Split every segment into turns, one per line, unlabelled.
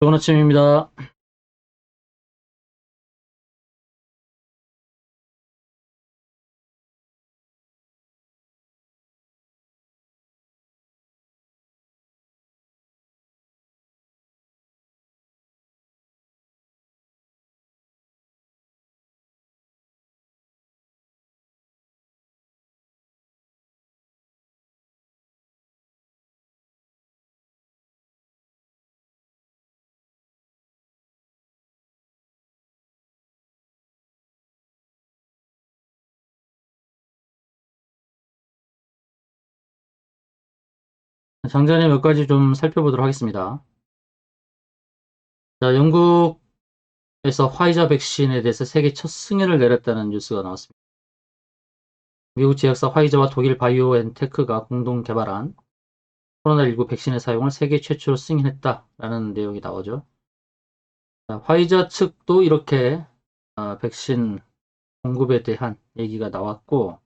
좋은 아침입니다. 장전에 몇 가지 좀 살펴보도록 하겠습니다. 자, 영국에서 화이자 백신에 대해서 세계 첫 승인을 내렸다는 뉴스가 나왔습니다. 미국 제약사 화이자와 독일 바이오엔테크가 공동 개발한 코로나19 백신의 사용을 세계 최초로 승인했다라는 내용이 나오죠. 자, 화이자 측도 이렇게 백신 공급에 대한 얘기가 나왔고,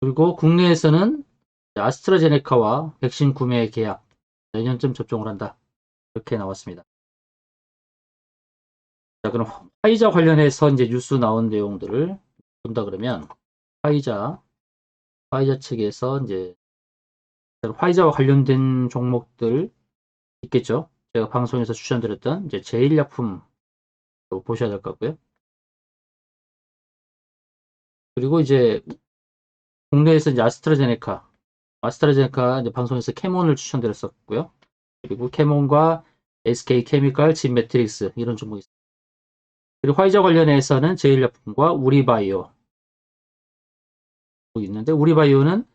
그리고 국내에서는 아스트라제네카와 백신 구매 계약 내년쯤 접종을 한다. 이렇게 나왔습니다. 자, 그럼 화이자 관련해서 이제 뉴스 나온 내용들을 본다 그러면 화이자 측에서 이제 화이자와 관련된 종목들 있겠죠. 제가 방송에서 추천드렸던 이제 제일약품 보셔야 될 것 같고요. 그리고 이제 국내에서 이제 아스트라제네카 이제 방송에서 캐몬을 추천드렸었고요. 그리고 캐몬과 SK 케미칼, 진매트릭스 이런 종목이 있습니다. 그리고 화이자 관련해서는 제일약품과 우리바이오 있는데, 우리바이오는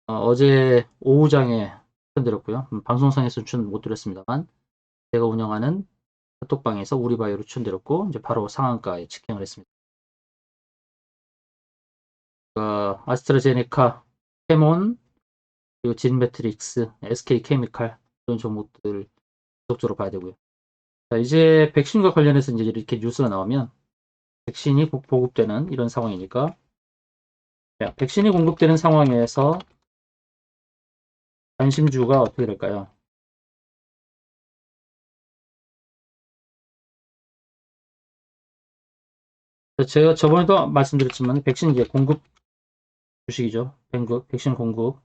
어제 오후장에 추천드렸고요. 방송상에서 추천 못 드렸습니다만 제가 운영하는 카톡방에서 우리바이오를 추천드렸고 이제 바로 상한가에 직행을 했습니다. 아스트라제네카, 캐몬, 그리고 진매트릭스, SK케미칼 이런 종목들 지속적으로 봐야 되고요. 자, 이제 백신과 관련해서 이제 이렇게 뉴스가 나오면 백신이 보급되는 이런 상황이니까, 백신이 공급되는 상황에서 관심주가 어떻게 될까요? 제가 저번에도 말씀드렸지만 백신 이제 공급 주식이죠. 백신 공급.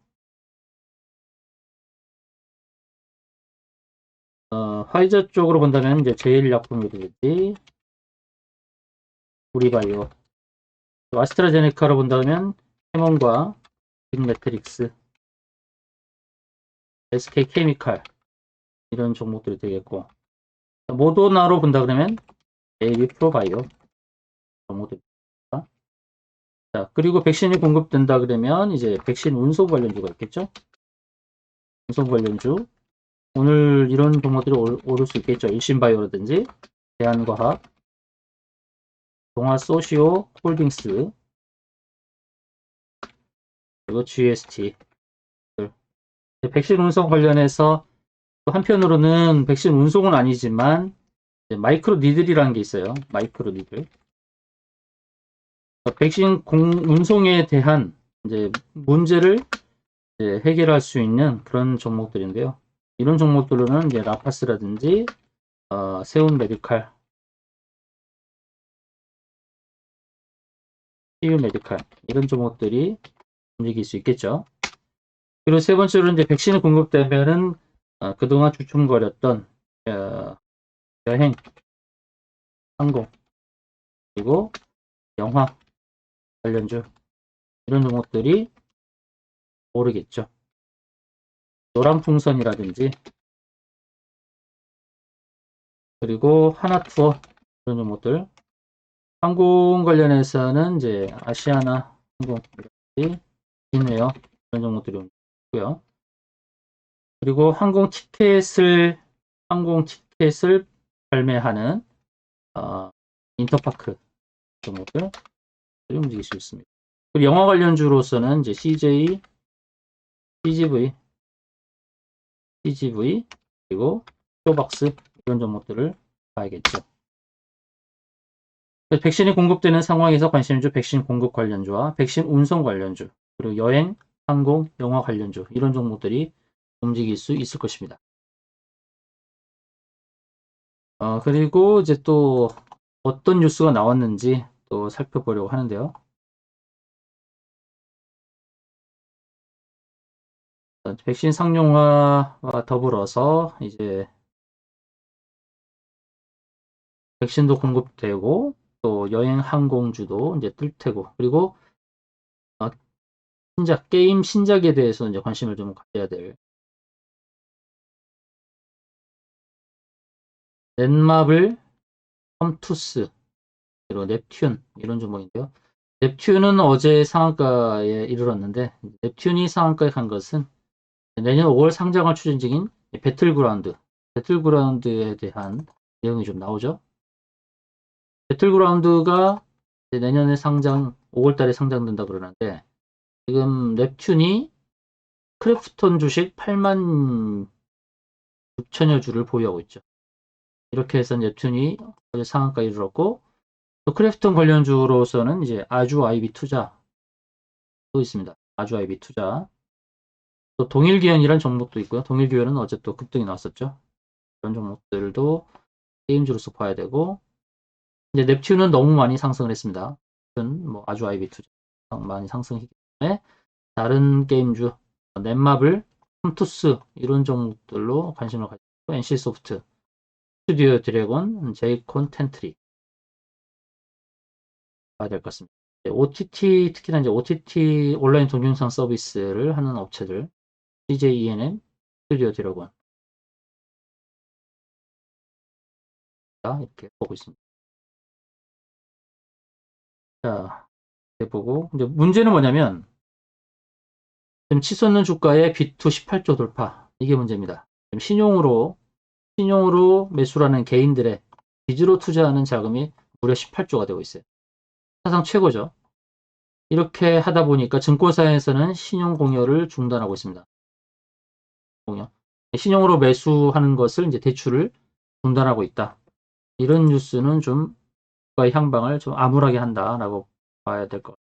화이자 쪽으로 본다면 이제 제일약품이라든지 우리바이오, 아스트라제네카로 본다면 캐몬과 빅매트릭스, SK케미칼 이런 종목들이 되겠고, 모더나로 본다 그러면 AB 프로바이오 종목들입니다. 자, 그리고 백신이 공급된다 그러면 이제 백신 운송 관련주가 있겠죠. 운송 관련주, 오늘 이런 종목들이 오를 수 있겠죠. 일신바이오라든지 대한과학, 동아소시오 홀딩스, 그리고 GST. 백신 운송 관련해서 한편으로는 백신 운송은 아니지만 마이크로 니들이라는 게 있어요. 마이크로 니들. 백신 운송에 대한 이제 문제를 이제 해결할 수 있는 그런 종목들인데요. 이런 종목들로는 이제 라파스라든지 세운 메디칼, CU 메디칼 이런 종목들이 움직일 수 있겠죠. 그리고 세 번째로 이제 백신이 공급되면은 그동안 주춤거렸던 여행, 항공, 그리고 영화 관련주 이런 종목들이 오르겠죠. 노란풍선이라든지 그리고 하나투어 이런 종목들, 항공 관련해서는 이제 아시아나 항공이라든지 인웨어 이런 종목들이 있고요. 그리고 항공 티켓을 발매하는 인터파크 종목들 움직일 수 있습니다. 그리고 영화 관련주로서는 이제 CGV 그리고 쇼박스 이런 종목들을 봐야겠죠. 백신이 공급되는 상황에서 관심주 백신 공급 관련주와 백신 운송 관련주, 그리고 여행, 항공, 영화 관련주 이런 종목들이 움직일 수 있을 것입니다. 그리고 이제 또 어떤 뉴스가 나왔는지 또 살펴보려고 하는데요. 백신 상용화와 더불어서 이제 백신도 공급되고 또 여행 항공주도 이제 뜰 테고, 그리고 어, 게임 신작에 대해서 이제 관심을 좀 가져야 될. 넷마블, 컴투스, 그리고 넵튠 이런 종목인데요. 넵튠은 어제 상한가에 이르렀는데, 넵튠이 상한가에 간 것은 내년 5월 상장을 추진 중인 배틀그라운드에 대한 내용이 좀 나오죠. 배틀그라운드가 내년에 5월 달에 상장된다 그러는데, 지금 넵튠이 크래프톤 주식 8만 6천여 주를 보유하고 있죠. 이렇게 해서 넵튠이 어제 상한가에 이르렀고, 또 크래프톤 관련주로서는 이제 아주 아이비 투자도 있습니다. 아주 아이비 투자. 또 동일기현이라는 종목도 있고요. 동일기현은 어제 또 급등이 나왔었죠. 이런 종목들도 게임주로서 봐야 되고, 이제 넵튠은 너무 많이 상승을 했습니다. 뭐 아주 아이비 투자 많이 상승했기 때문에 다른 게임주, 넷마블, 컴투스 이런 종목들로 관심을 가지고, NC소프트, 스튜디오 드래곤, 제이콘 텐트리 봐야 될 것 같습니다. OTT, 특히나 이제 OTT 온라인 동영상 서비스를 하는 업체들, CJENM, 스튜디오 드래곤 이렇게 보고 있습니다. 자, 이렇게 보고 이제 문제는 뭐냐면, 지금 치솟는 주가의 비투 18조 돌파, 이게 문제입니다. 지금 신용으로 매수라는 개인들의 빚으로 투자하는 자금이 무려 18조가 되고 있어요. 사상 최고죠. 이렇게 하다 보니까 증권사에서는 신용 공여를 중단하고 있습니다. 공여. 신용으로 매수하는 것을 이제 대출을 중단하고 있다. 이런 뉴스는 좀 주가의 향방을 좀 암울하게 한다라고 봐야 될 것 같아요.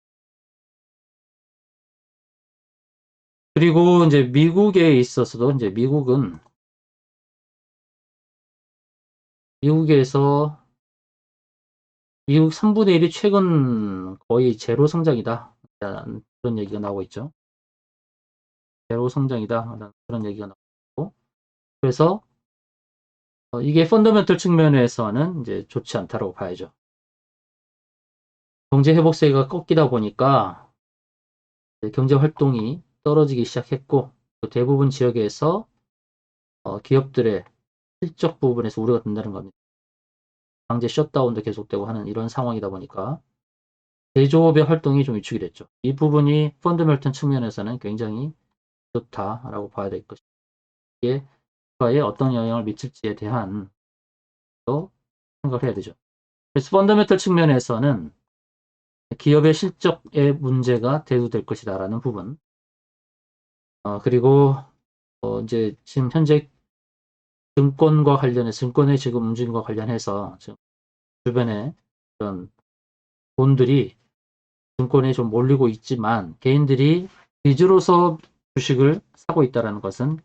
그리고 이제 미국에 있어서도 이제 미국에서 미국 3분의 1이 최근 거의 제로 성장이다. 그런 얘기가 나오고 있죠. 제로 성장이다. 그런 얘기가 나오고. 그래서 이게 펀더멘털 측면에서는 이제 좋지 않다고 봐야죠. 경제 회복세가 꺾이다 보니까 경제 활동이 떨어지기 시작했고, 대부분 지역에서 기업들의 실적 부분에서 우려가 된다는 겁니다. 강제 셧다운도 계속되고 하는 이런 상황이다 보니까 제조업의 활동이 좀 위축이 됐죠. 이 부분이 펀더멘털 측면에서는 굉장히 좋다라고 봐야 될 것입니다. 이게 주가에 어떤 영향을 미칠지에 대한 또 생각을 해야 되죠. 그래서 펀더멘털 측면에서는 기업의 실적의 문제가 대두될 것이다라는 부분. 그리고 이제 지금 현재 증권의 지금 움직임과 관련해서 지금 주변에 그런 돈들이 증권에 좀 몰리고 있지만, 개인들이 빚으로서 주식을 사고 있다는 것은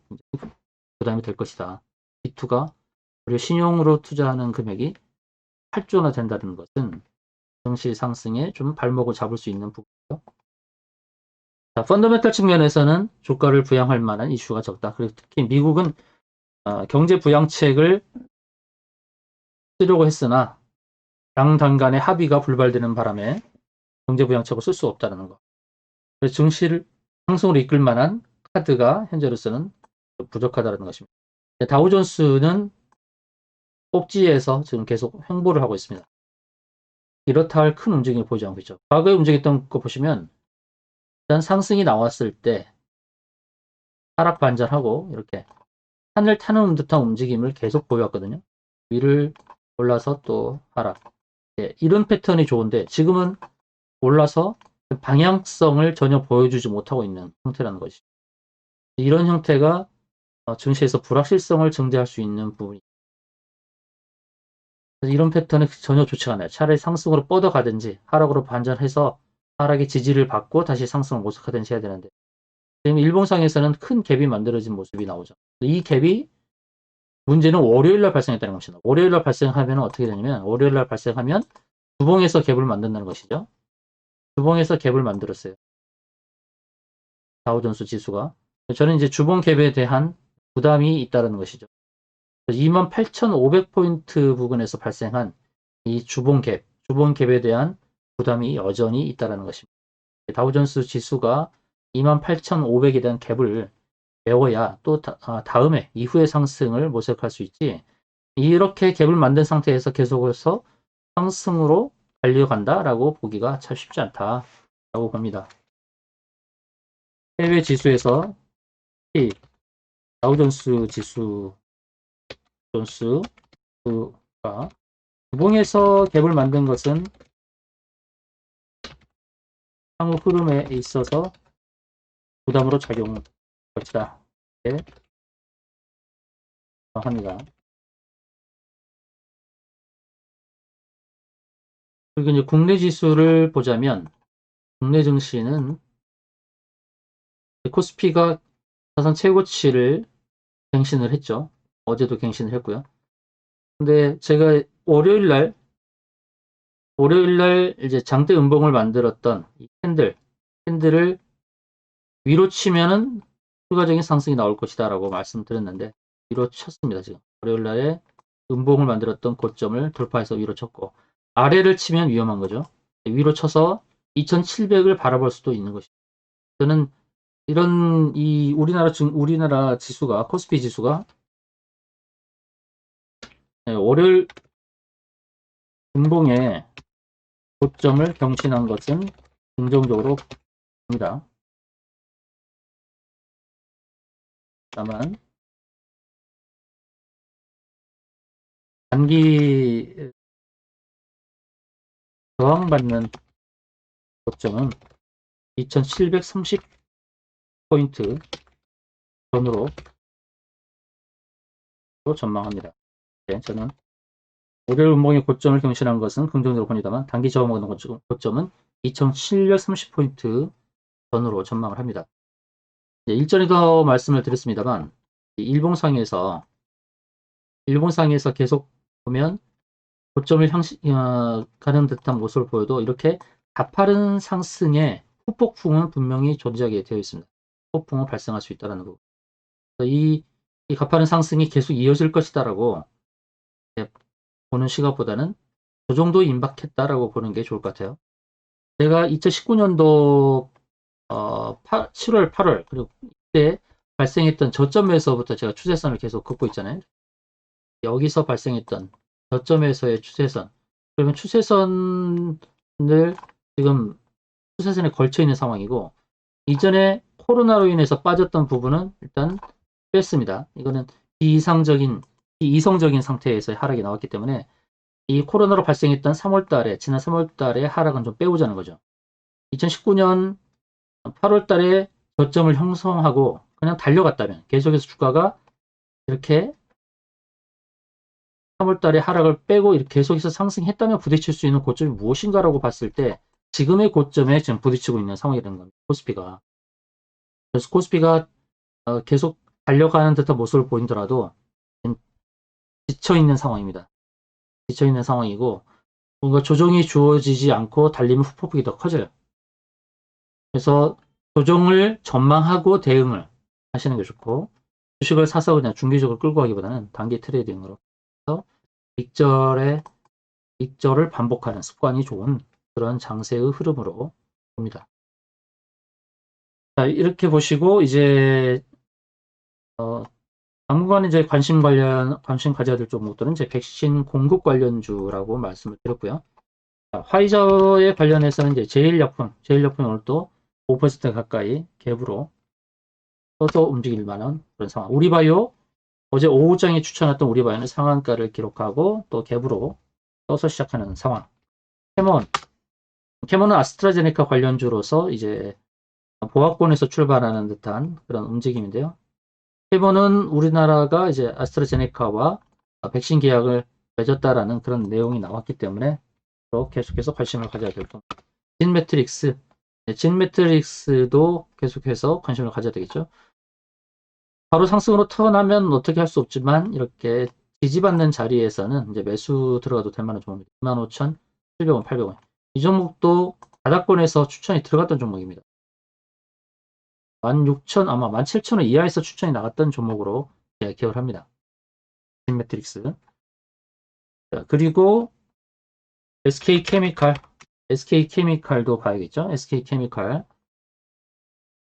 부담이 될 것이다. B2가 우리 신용으로 투자하는 금액이 8조나 된다는 것은 증시 상승에 좀 발목을 잡을 수 있는 부분이죠. 자, 펀더멘털 측면에서는 주가를 부양할 만한 이슈가 적다. 그리고 특히 미국은 경제 부양책을 쓰려고 했으나 양 당간의 합의가 불발되는 바람에 경제 부양책을 쓸 수 없다는 것. 그래서 증시를 상승으로 이끌 만한 카드가 현재로서는 부족하다는 것입니다. 다우존스는 꼭지에서 지금 계속 횡보를 하고 있습니다. 이렇다 할 큰 움직임을 보이지 않고 있죠. 과거에 움직였던 거 보시면, 일단 상승이 나왔을 때 하락 반전하고 이렇게 하늘 타는 듯한 움직임을 계속 보여왔거든요. 위를 올라서 또 하락. 이런 패턴이 좋은데, 지금은 올라서 방향성을 전혀 보여주지 못하고 있는 형태라는 것이죠. 이런 형태가 증시에서 불확실성을 증대할 수 있는 부분이, 이런 패턴은 전혀 좋지가 않아요. 차라리 상승으로 뻗어가든지 하락으로 반전해서 하락의 지지를 받고 다시 상승을 모색하든지 해야 되는데, 지금 일봉상에서는 큰 갭이 만들어진 모습이 나오죠. 이 갭이 문제는 월요일날 발생했다는 것입니다. 월요일날 발생하면 어떻게 되냐면 월요일날 발생하면 주봉에서 갭을 만든다는 것이죠. 주봉에서 갭을 만들었어요. 다우존스 지수가. 저는 이제 주봉 갭에 대한 부담이 있다는 것이죠. 28,500포인트 부근에서 발생한 이 주봉 갭에 대한 부담이 여전히 있다는 것입니다. 다우존스 지수가 28,500에 대한 갭을 메워야 또 다음에 이후의 상승을 모색할 수 있지, 이렇게 갭을 만든 상태에서 계속해서 상승으로 달려간다라고 보기가 참 쉽지 않다라고 봅니다. 해외 지수에서 다우존스 존스가 주봉에서 갭을 만든 것은 향후 흐름에 있어서 부담으로 작용할 것이다. 네, 합니다. 그리고 이제 국내 지수를 보자면 국내 증시는 코스피가 사상 최고치를 갱신을 했죠. 어제도 갱신을 했고요. 근데 제가 월요일날 이제 장대 음봉을 만들었던 이 캔들을 위로 치면은 추가적인 상승이 나올 것이다 라고 말씀드렸는데 위로 쳤습니다. 지금 월요일날에 음봉을 만들었던 고점을 돌파해서 위로 쳤고, 아래를 치면 위험한 거죠. 위로 쳐서 2700을 바라볼 수도 있는 것이죠. 저는 이런 이 우리나라 지수가, 코스피 지수가 월요일 음봉에 고점을 경신한 것은 긍정적으로 봅니다. 다만 단기 저항받는 고점은 2730포인트 전후로 전망합니다. 네, 저는 월요일 음봉의 고점을 경신한 것은 긍정적으로 봅니다만 단기 저항받는 고점은 2730포인트 전후로 전망을 합니다. 네, 일전에도 말씀을 드렸습니다만 일봉상에서 계속 보면 고점을 가는 듯한 모습을 보여도 이렇게 가파른 상승의 후폭풍은 분명히 존재하게 되어 있습니다. 후폭풍은 발생할 수 있다는 거. 이 가파른 상승이 계속 이어질 것이다라고 보는 시각보다는 그 정도 임박했다라고 보는 게 좋을 것 같아요. 제가 2019년도 7월, 8월 그리고 이때 발생했던 저점에서부터 제가 추세선을 계속 긋고 있잖아요. 여기서 발생했던 저점에서의 추세선, 그러면 추세선을 지금 추세선에 걸쳐 있는 상황이고, 이전에 코로나로 인해서 빠졌던 부분은 일단 뺐습니다. 이거는 비이성적인 상태에서의 하락이 나왔기 때문에 이 코로나로 발생했던 지난 3월 달에 하락은 좀 빼오자는 거죠. 2019년 8월 달에 저점을 형성하고 그냥 달려갔다면, 계속해서 주가가 이렇게 3월 달에 하락을 빼고 이렇게 계속해서 상승했다면 부딪힐 수 있는 고점이 무엇인가라고 봤을 때 지금의 고점에 지금 부딪히고 있는 상황이라는 겁니다. 코스피가. 그래서 코스피가 계속 달려가는 듯한 모습을 보이더라도 지쳐있는 상황입니다. 지쳐있는 상황이고 뭔가 조정이 주어지지 않고 달리면 후폭풍이 더 커져요. 그래서 조정을 전망하고 대응을 하시는 게 좋고, 주식을 사서 그냥 중기적으로 끌고 가기보다는 단기 트레이딩으로 해서 익절을 반복하는 습관이 좋은 그런 장세의 흐름으로 봅니다. 자, 이렇게 보시고 이제 당분간 이제 관심 가져야 될 종목들은 이제 백신 공급 관련주라고 말씀을 드렸고요. 자, 화이자에 관련해서는 이제 제일약품 오늘 또 5% 가까이 갭으로 떠서 움직일 만한 그런 상황. 우리바이오, 어제 오후장에 추천했던 우리바이오는 상한가를 기록하고 또 갭으로 떠서 시작하는 상황. 캐몬은 아스트라제네카 관련주로서 이제 보합권에서 출발하는 듯한 그런 움직임인데요. 캐몬은 우리나라가 이제 아스트라제네카와 백신 계약을 맺었다라는 그런 내용이 나왔기 때문에 또 계속해서 관심을 가져야 될 겁니다. 진매트릭스도 계속해서 관심을 가져야 되겠죠. 바로 상승으로 턴하면 어떻게 할 수 없지만 이렇게 지지받는 자리에서는 이제 매수 들어가도 될 만한 종목입니다. 25,700원, 800원. 이 종목도 바닥권에서 추천이 들어갔던 종목입니다. 16,000, 아마 17,000원 이하에서 추천이 나갔던 종목으로 기억을 합니다. 매트릭스. 그리고 SK케미칼도 봐야겠죠.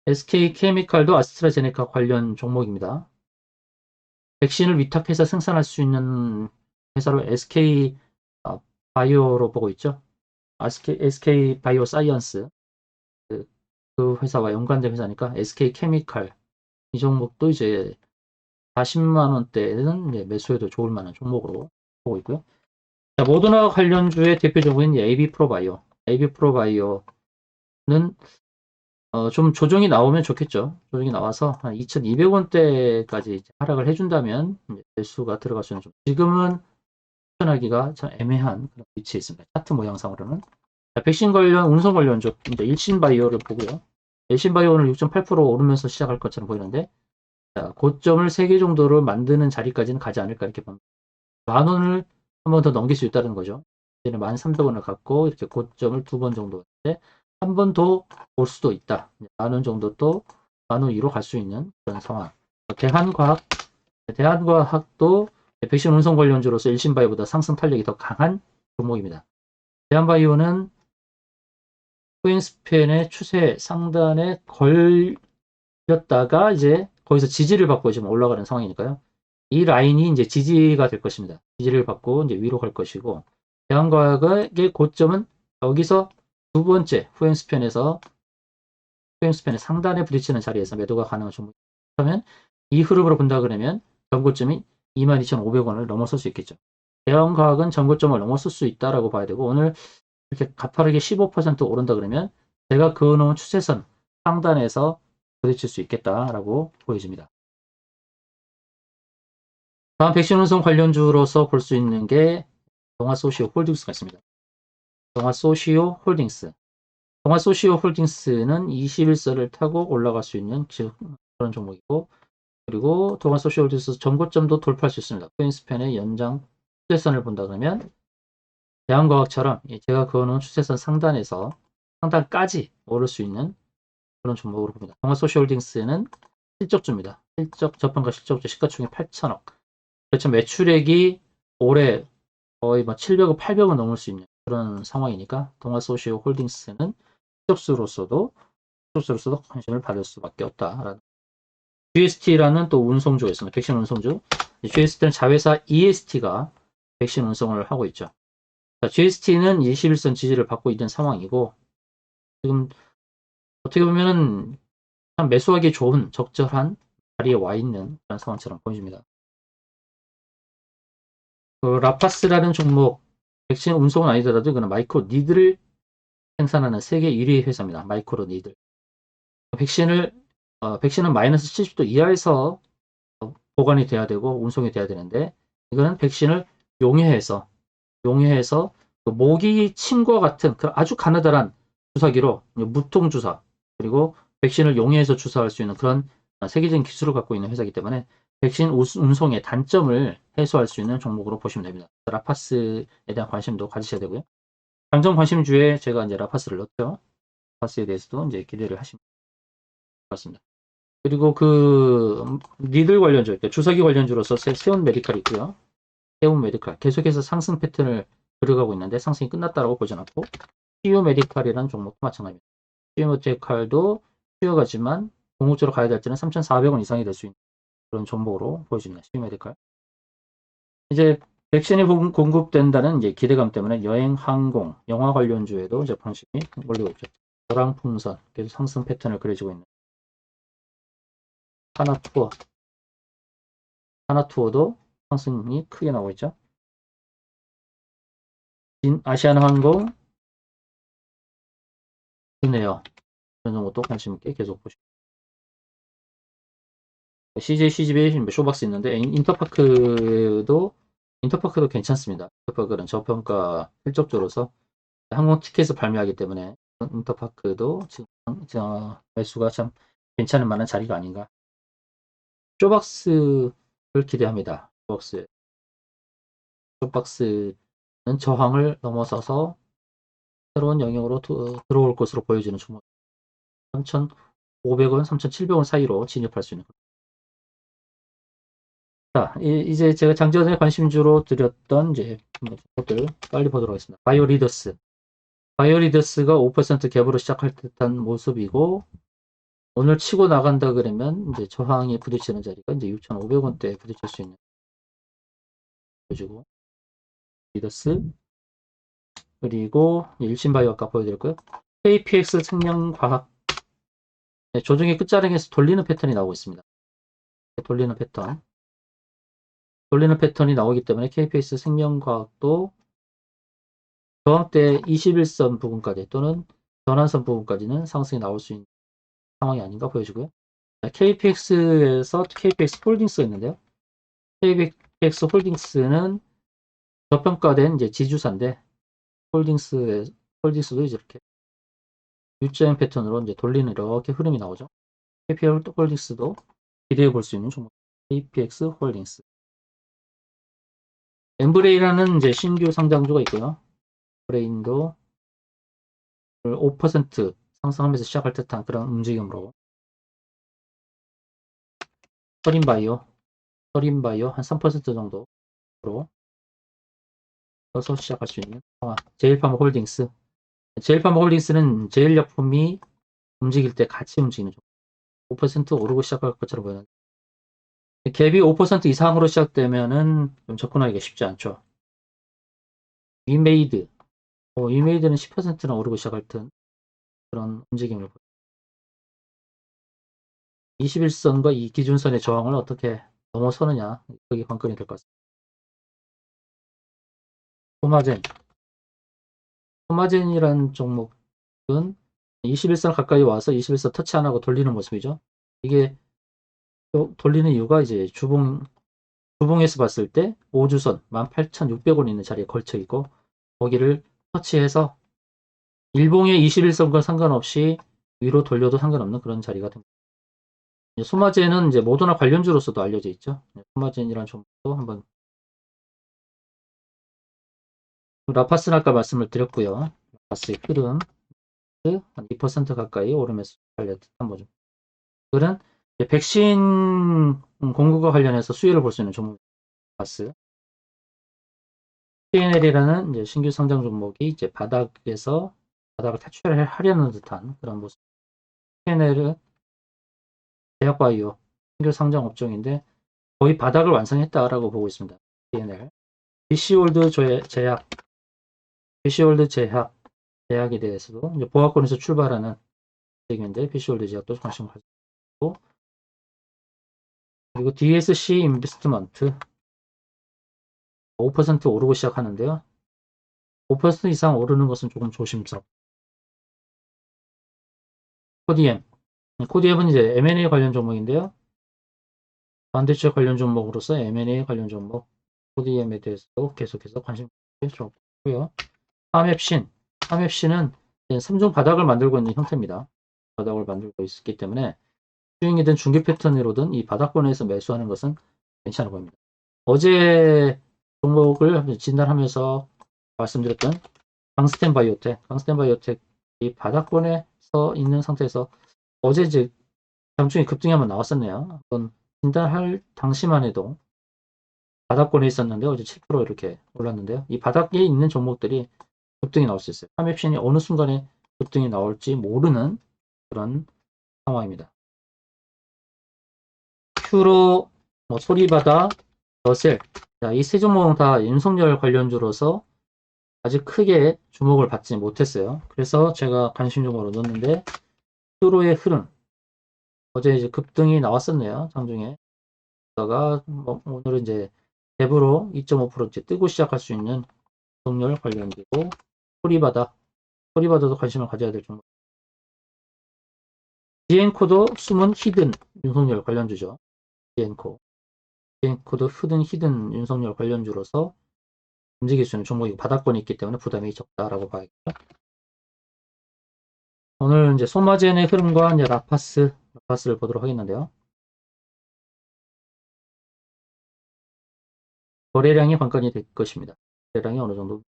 SK케미칼도 아스트라제네카 관련 종목입니다. 백신을 위탁해서 생산할 수 있는 회사로 SK 바이오로 보고 있죠. SK 바이오 사이언스 그 회사와 연관된 회사니까 SK케미칼 이 종목도 이제 40만 원대는 매수해도 좋을 만한 종목으로 보고 있고요. 자, 모더나 관련주의 대표 종목인 AB프로바이오. AB프로바이오는 좀 조정이 나오면 좋겠죠. 조정이 나와서 한 2,200원대까지 하락을 해준다면 매수가 들어갈 수 있는 좀 지금은 추천하기가 참 애매한 그런 위치에 있습니다. 차트 모양상으로는. 자, 백신 관련, 운송 관련주 이제 일신바이오를 보고요. 일신바이오는 6.8% 오르면서 시작할 것처럼 보이는데 자, 고점을 3개 정도를 만드는 자리까지는 가지 않을까 이렇게 봅니다. 10,000원을 한 번 더 넘길 수 있다는 거죠. 이제는 1,300원을 갖고 이렇게 고점을 2번 정도 했는데 한 번 더 올 수도 있다. 10,000원 정도 또 10,000원 갈 수 있는 그런 상황. 대한과학도 백신 운송 관련주로서 일신바이오보다 상승 탄력이 더 강한 종목입니다. 대한바이오는 코인스팬의 추세 상단에 걸렸다가 이제 거기서 지지를 받고 지금 올라가는 상황이니까요. 이 라인이 이제 지지가 될 것입니다. 지지를 받고 이제 위로 갈 것이고, 대한과학의 고점은 여기서 두 번째 후행스팬의 상단에 부딪히는 자리에서 매도가 가능한 종목이라면 이 흐름으로 본다 그러면 전고점이 22,500원을 넘어설 수 있겠죠. 대한과학은 전고점을 넘어설 수 있다라고 봐야 되고 오늘 이렇게 가파르게 15% 오른다 그러면 제가 그어놓은 추세선 상단에서 부딪힐 수 있겠다라고 보여집니다. 다음 백신 운송 관련주로서 볼 수 있는 게 동아소시오 홀딩스가 있습니다. 동아소시오 홀딩스는 21선을 타고 올라갈 수 있는 그런 종목이고 그리고 동아소시오 홀딩스 전고점도 돌파할 수 있습니다. 코인스팬의 연장 추세선을 본다 그러면 대한과학처럼 제가 그어놓은 추세선 상단까지 오를 수 있는 그런 종목으로 봅니다. 동아소시홀딩스는 실적주입니다. 저평가 실적주 시가총액 8천억. 그렇죠. 매출액이 올해 거의 700억, 800억 넘을 수 있는 그런 상황이니까 동아소시홀딩스는 실적주로서도 관심을 받을 수밖에 없다라는. GST라는 또 운송주가 있습니다. 백신 운송주. GST는 자회사 EST가 백신 운송을 하고 있죠. 자, GST는 21선 지지를 받고 있는 상황이고 지금 어떻게 보면은 참 매수하기 좋은 적절한 자리에 와 있는 그런 상황처럼 보여집니다. 라파스라는 종목 백신 운송은 아니더라도 이거는 마이크로 니들을 생산하는 세계 1위 회사입니다. 마이크로 니들. 백신은 마이너스 70도 이하에서 보관이 돼야 되고 운송이 돼야 되는데 이거는 백신을 용해해서 그 모기 침과 같은 그 아주 가느다란 주사기로 무통 주사 그리고 백신을 용해해서 주사할 수 있는 그런 세계적인 기술을 갖고 있는 회사이기 때문에 백신 운송의 단점을 해소할 수 있는 종목으로 보시면 됩니다. 라파스에 대한 관심도 가지셔야 되고요. 장점 관심주에 제가 이제 라파스를 넣었죠. 라파스에 대해서도 이제 기대를 하시면 좋습니다. 그리고 그 니들 관련주, 그러니까 주사기 관련주로서 세운 메디칼이 있고요. 세운 메디칼 계속해서 상승 패턴을 들어가고 있는데 상승이 끝났다라고 보지 않고 CU 메디칼이라는 종목도 마찬가지입니다. CU 메디칼도 쉬어가지만 공급적으로 가야 될 때는 3,400원 이상이 될 수 있는 그런 종목으로 보여집니다. CU 메디칼. 이제 백신이 공급된다는 이제 기대감 때문에 여행, 항공, 영화 관련주에도 이제 관심이 몰리고 있죠. 도랑풍선 계속 상승 패턴을 그려지고 있는 하나투어도 상승이 크게 나오고 있죠. 아시아나항공, 은에어 이런 것도 관심 있게 계속 보시고 CJ, CGV, 쇼박스 있는데 인터파크도 괜찮습니다. 인터파크는 저평가 실적주로서 항공 티켓을 발매하기 때문에 인터파크도 지금 매수가 참 괜찮을 만한 자리가 아닌가. 쇼박스를 기대합니다. 쇼박스는 저항을 넘어서서 새로운 영역으로 들어올 것으로 보여지는 종목. 3,500원, 3,700원 사이로 진입할 수 있는. 자, 이제 제가 장전에 관심주로 드렸던 이제 것들 빨리 보도록 하겠습니다. 바이오리더스. 바이오리더스가 5% 갭으로 시작할 듯한 모습이고, 오늘 치고 나간다 그러면 이제 저항에 부딪히는 자리가 이제 6,500원대에 부딪힐 수 있는 보여주고, 리더스. 그리고 일신바이오 아까 보여드렸고요. KPX 생명과학. 네, 조정의 끝자락에서 돌리는 패턴이 나오고 있습니다. 돌리는 패턴이 나오기 때문에 KPX 생명과학도 저항대 21선 부분까지 또는 전환선 부분까지는 상승이 나올 수 있는 상황이 아닌가 보여지고요. KPX에서 KPX 홀딩스가 있는데요. KPX 홀딩스는 저평가된 이제 지주사인데 홀딩스도 이제 이렇게 U자형 패턴으로 이제 돌리는 이렇게 흐름이 나오죠. KPX 홀딩스도 기대해 볼 수 있는 종목. KPX 홀딩스. 엠브레이라는 이제 신규 상장주가 있고요. 브레인도 5% 상승하면서 시작할 듯한 그런 움직임으로 서린바이오 한 3% 정도로 서서 시작할 수 있는 상황. 제일파마홀딩스는 제일약품이 움직일 때 같이 움직이는 종 5% 오르고 시작할 것처럼 보이는데 갭이 5% 이상으로 시작되면은 좀 접근하기가 쉽지 않죠. 위메이드는 10%나 오르고 시작할 듯 그런 움직임을 보여요. 21선과 이 기준선의 저항을 어떻게 넘어서느냐, 그게 관건이 될 것 같습니다. 소마젠이란 종목은 21선 가까이 와서 21선 터치 안 하고 돌리는 모습이죠. 이게 돌리는 이유가 이제 주봉에서 봤을 때 5주선 18,600원 있는 자리에 걸쳐 있고 거기를 터치해서 일봉의 21선과 상관없이 위로 돌려도 상관없는 그런 자리가 됩니다. 소마젠은 이제 모더나 관련주로서도 알려져 있죠. 소마젠이라는 종목도 한번 라파스는 아까 말씀을 드렸고요. 라파스의 흐름 한 2% 가까이 오르면서 관련된 거죠. 그는 백신 공급과 관련해서 수혜를 볼 수 있는 종목 라파스. PNL이라는 이제 신규 상장 종목이 이제 바닥을 탈출하려는 듯한 그런 모습. PNL은 제약바이오 신규 상장 업종인데 거의 바닥을 완성했다라고 보고 있습니다. PNL. BC월드 제약에 대해서도 이제 보합권에서 출발하는 얘기인데 BC월드 제약도 관심 가지고 그리고 DSC 인베스트먼트 5% 오르고 시작하는데요. 5% 이상 오르는 것은 조금 조심스럽고 코디엠은 이제 M&A 관련 종목인데요. 반도체 관련 종목으로서 M&A 관련 종목 코디엠에 대해서도 계속해서 관심 가지고요. 하맵신은 3종 바닥을 만들고 있는 형태입니다. 바닥을 만들고 있기 때문에 스윙이든 중계 패턴으로든 이 바닥권에서 매수하는 것은 괜찮아 보입니다. 어제 종목을 진단하면서 말씀드렸던 강스텐 바이오텍이 바닥권에서 있는 상태에서 어제 이제 장중에 급등이 한번 나왔었네요. 한번 진단할 당시만 해도 바닥권에 있었는데 어제 7% 이렇게 올랐는데요. 이 바닥에 있는 종목들이 급등이 나올 수 있어요. 하맵신이 어느 순간에 급등이 나올지 모르는 그런 상황입니다. 큐로, 소리바다, 러셀. 이 세 종목은 다 윤석열 관련주로서 아직 크게 주목을 받지 못했어요. 그래서 제가 관심 종목으로 넣었는데 큐로의 흐름. 어제 이제 급등이 나왔었네요. 장중에. 다가 오늘은 이제 갭으로 2.5% 이제 뜨고 시작할 수 있는 윤석열 관련주고 소리바다도 관심을 가져야 될 종목. 디엔코도 숨은 히든 윤석열 관련주죠. 디엔코도 히든 윤석열 관련주로서 움직일 수 있는 종목이 바닥권이 있기 때문에 부담이 적다라고 봐야겠죠. 오늘 이제 소마젠의 흐름과 이제 라파스를 보도록 하겠는데요. 거래량이 관건이 될 것입니다. 거래량이 어느 정도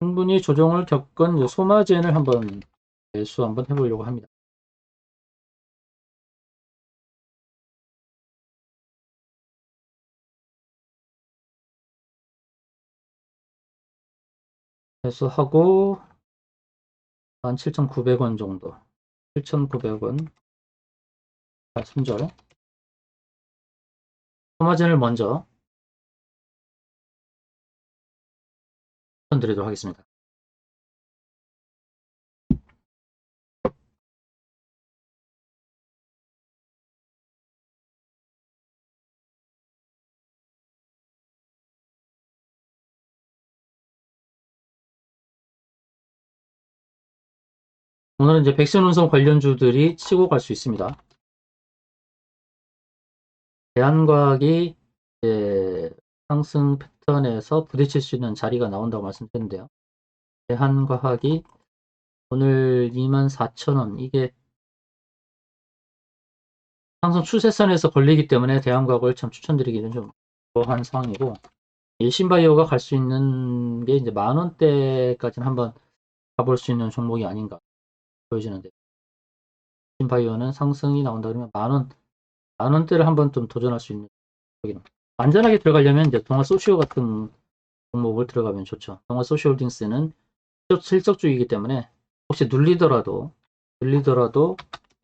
충분히 조정을 겪은 소마젠을 한번 매수 한번 해보려고 합니다. 매수하고 17,900원 정도, 7,900원 손절. 소마젠을 먼저 추천드리도록 하겠습니다. 오늘은 이제 백신 운송 관련주들이 치고 갈 수 있습니다. 대한과학이 상승 패턴에서 부딪힐 수 있는 자리가 나온다고 말씀드렸는데요. 대한과학이 오늘 24,000원, 이게 상승 추세선에서 걸리기 때문에 대한과학을 참 추천드리기는 좀 그러한 상황이고, 일신바이오가 갈 수 있는 게 이제 10,000원대까지는 한번 가볼 수 있는 종목이 아닌가 보여지는데, 일신바이오는 상승이 나온다 그러면 10,000원대를 한번 좀 도전할 수 있는, 안전하게 들어가려면 이제 동아소시오 같은 종목을 들어가면 좋죠. 동아소시홀딩스는 실적주이기 때문에 혹시 눌리더라도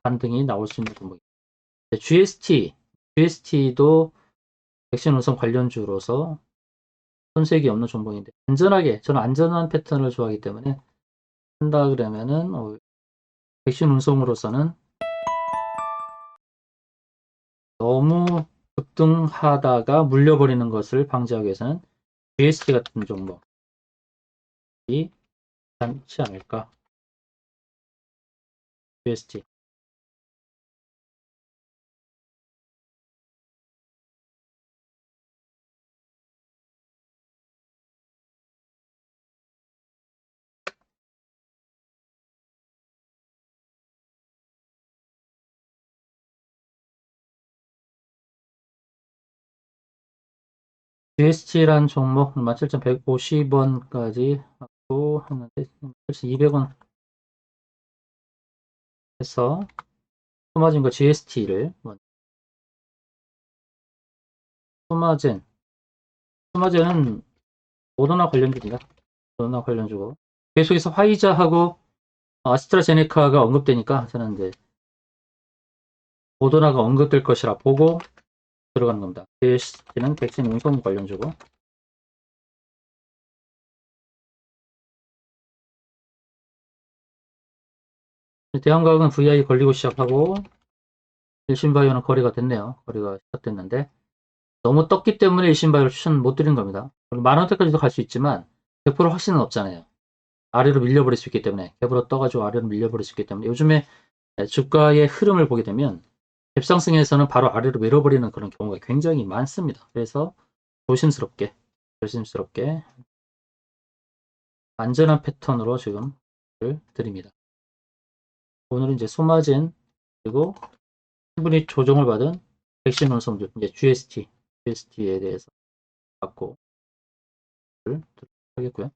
반등이 나올 수 있는 종목입니다. GST도 백신 운송 관련주로서 손색이 없는 종목인데, 저는 안전한 패턴을 좋아하기 때문에 한다 그러면은 백신 운송으로서는 너무 급등하다가 물려버리는 것을 방지하기 위해서는 GST 같은 종목이 괜찮지 않을까. GST. GST란 종목 17,150원까지 하고 하는데 200원 해서 소마진과 GST를 소마젠은 모더나 관련주입니다. 모더나 관련주고 계속해서 화이자하고 아스트라제네카가 언급되니까 저는 이제 모더나가 언급될 것이라 보고 들어가는 겁니다. GST는 백신 운송 관련주고, 대한과학은 VI 걸리고 시작하고 일신바이오는 거래가 됐네요. 거래가 시작됐는데 너무 떴기 때문에 일신바이오를 추천 못 드린 겁니다. 10,000원대까지도 갈 수 있지만 100% 확신은 없잖아요. 아래로 밀려버릴 수 있기 때문에, 갭으로 떠가지고 아래로 밀려버릴 수 있기 때문에, 요즘에 주가의 흐름을 보게 되면 갭상승에서는 바로 아래로 밀어버리는 그런 경우가 굉장히 많습니다. 그래서 조심스럽게 안전한 패턴으로 지금 드립니다. 오늘은 이제 소마진, 그리고 충분히 조정을 받은 백신 운송주, 이제 GST에 대해서 갖고 하겠고요.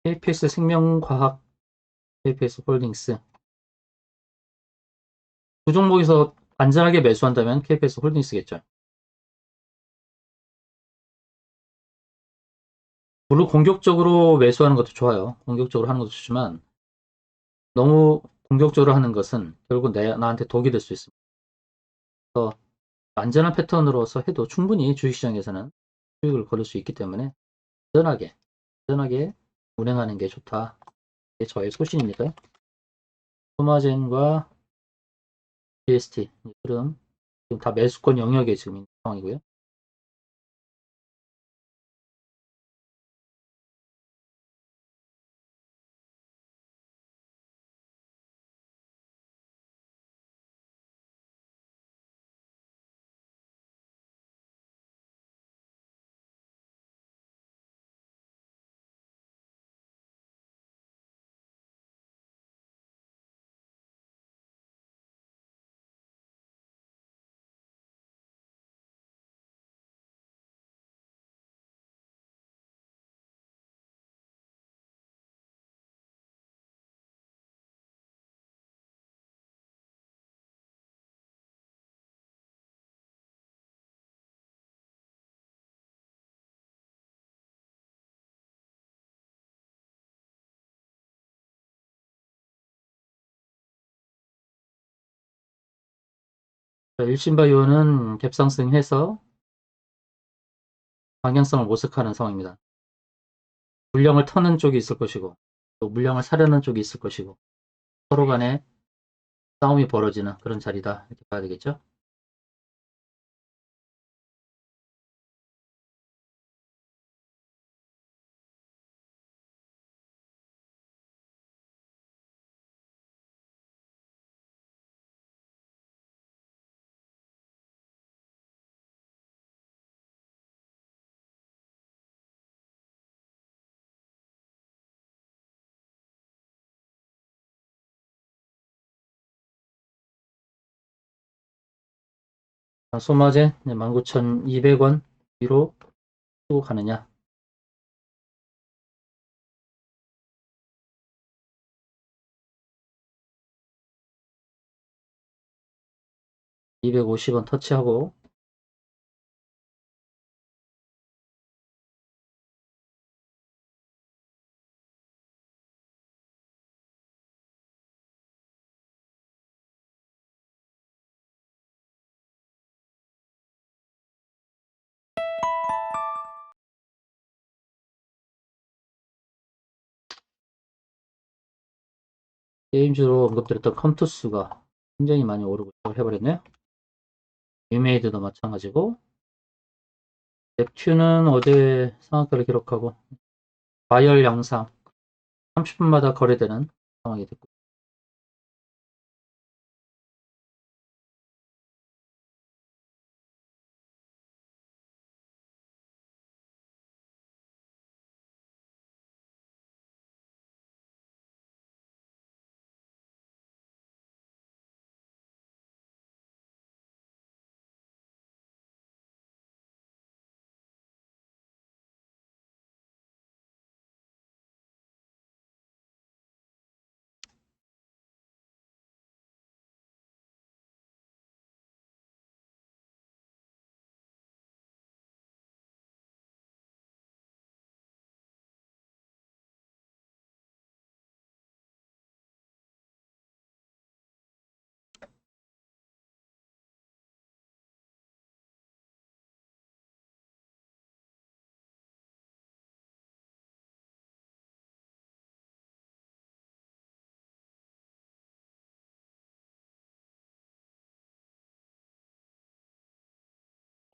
KPS 생명과학, KPS 홀딩스. 두 종목에서 안전하게 매수한다면 KPS 홀딩스겠죠. 물론 공격적으로 매수하는 것도 좋아요. 공격적으로 하는 것도 좋지만 너무 공격적으로 하는 것은 결국 나한테 독이 될 수 있습니다. 그래서 안전한 패턴으로서 해도 충분히 주식시장에서는 수익을 거둘 수 있기 때문에 안전하게 운행하는 게 좋다. 이게 저의 소신입니다. 소마젠과 GST 흐름 지금 다 매수권 영역에 지금 있는 상황이고요. 일진바이오는 갭상승해서 방향성을 모색하는 상황입니다. 물량을 터는 쪽이 있을 것이고 또 물량을 사려는 쪽이 있을 것이고 서로 간에 싸움이 벌어지는 그런 자리다 이렇게 봐야 되겠죠. 소마젠 19,200원 위로 또 가느냐. 250원 터치하고 게임주로 언급드렸던 컴투스가 굉장히 많이 오르고 해버렸네요. 유메이드도 마찬가지고 넵튠은 어제 상한가를 기록하고 과열 양상 30분마다 거래되는 상황이 됐고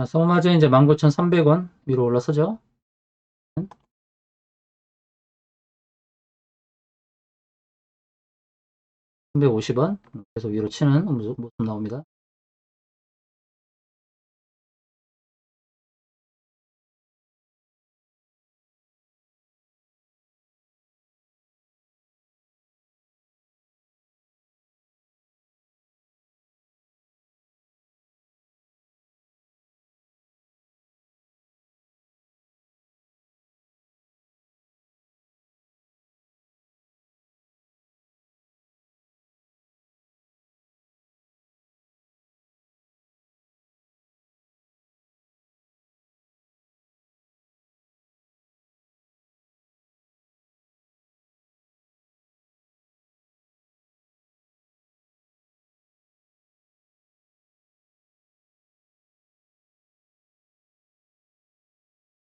서마제 이제 19,300원 위로 올라서죠. 350원 계속 위로 치는 모습 나옵니다.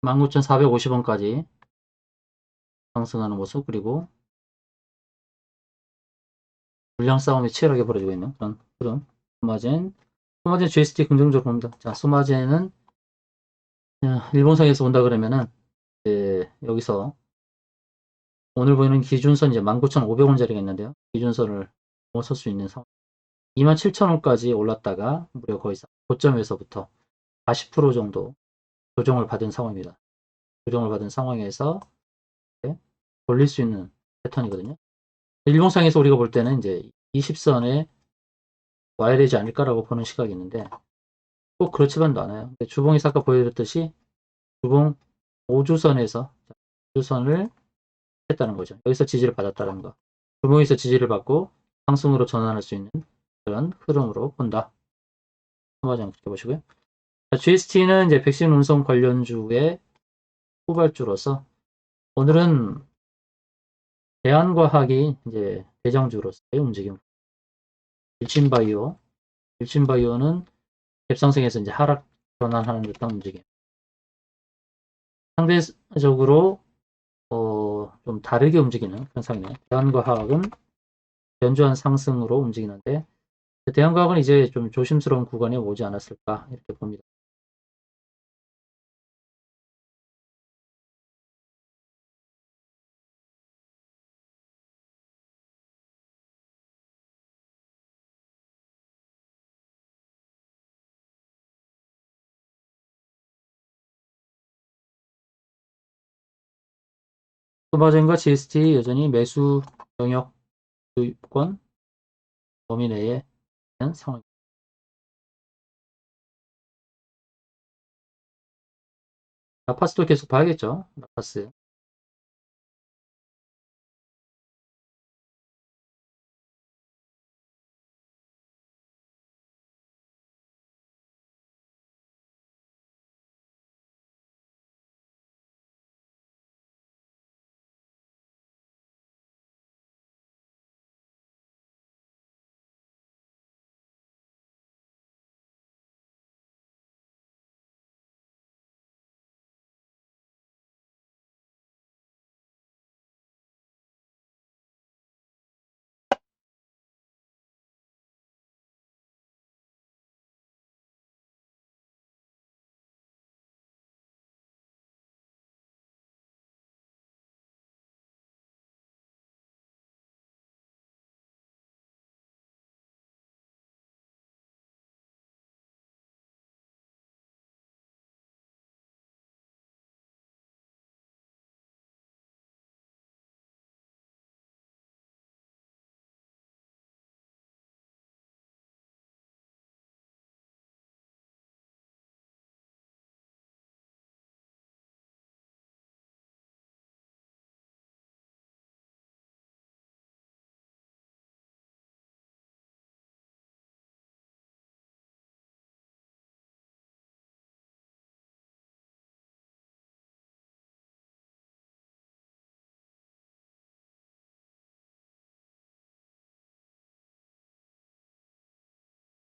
만 19,450원까지 상승하는 모습 그리고 물량 싸움이 치열하게 벌어지고 있는 그런 흐름. 소마젠 GST 긍정적으로 봅니다. 자, 소마젠은 일본상에서 온다 그러면은 여기서 오늘 보이는 기준선 이제 19,500원짜리가 있는데요. 기준선을 넘어설 수 있는 상황. 27,000원까지 올랐다가 무려 거의 고점에서부터 40% 정도 조정을 받은 상황입니다. 조정을 받은 상황에서 돌릴 수 있는 패턴이거든요. 일봉상에서 우리가 볼 때는 이제 20선에 와야 되지 않을까라고 보는 시각이 있는데 꼭 그렇지만도 않아요. 주봉에서 아까 보여드렸듯이 주봉 5주선에서 5주선을 했다는 거죠. 여기서 지지를 받았다는 거. 주봉에서 지지를 받고 상승으로 전환할 수 있는 그런 흐름으로 본다. 한번 지켜보시고요. GST는 이제 백신 운송 관련주의 후발주로서 오늘은 대한과학이 이제 대장주로서의 움직임. 일진바이오는 갭상승에서 이제 하락 전환하는 듯한 움직임. 상대적으로 좀 다르게 움직이는 현상이네요. 대한과학은 견조한 상승으로 움직이는데 대한과학은 이제 좀 조심스러운 구간에 오지 않았을까 이렇게 봅니다. 소마젠과 GST 여전히 매수 영역권 범위 내에 있는 상황입니다. 라파스도 계속 봐야겠죠. 라파스.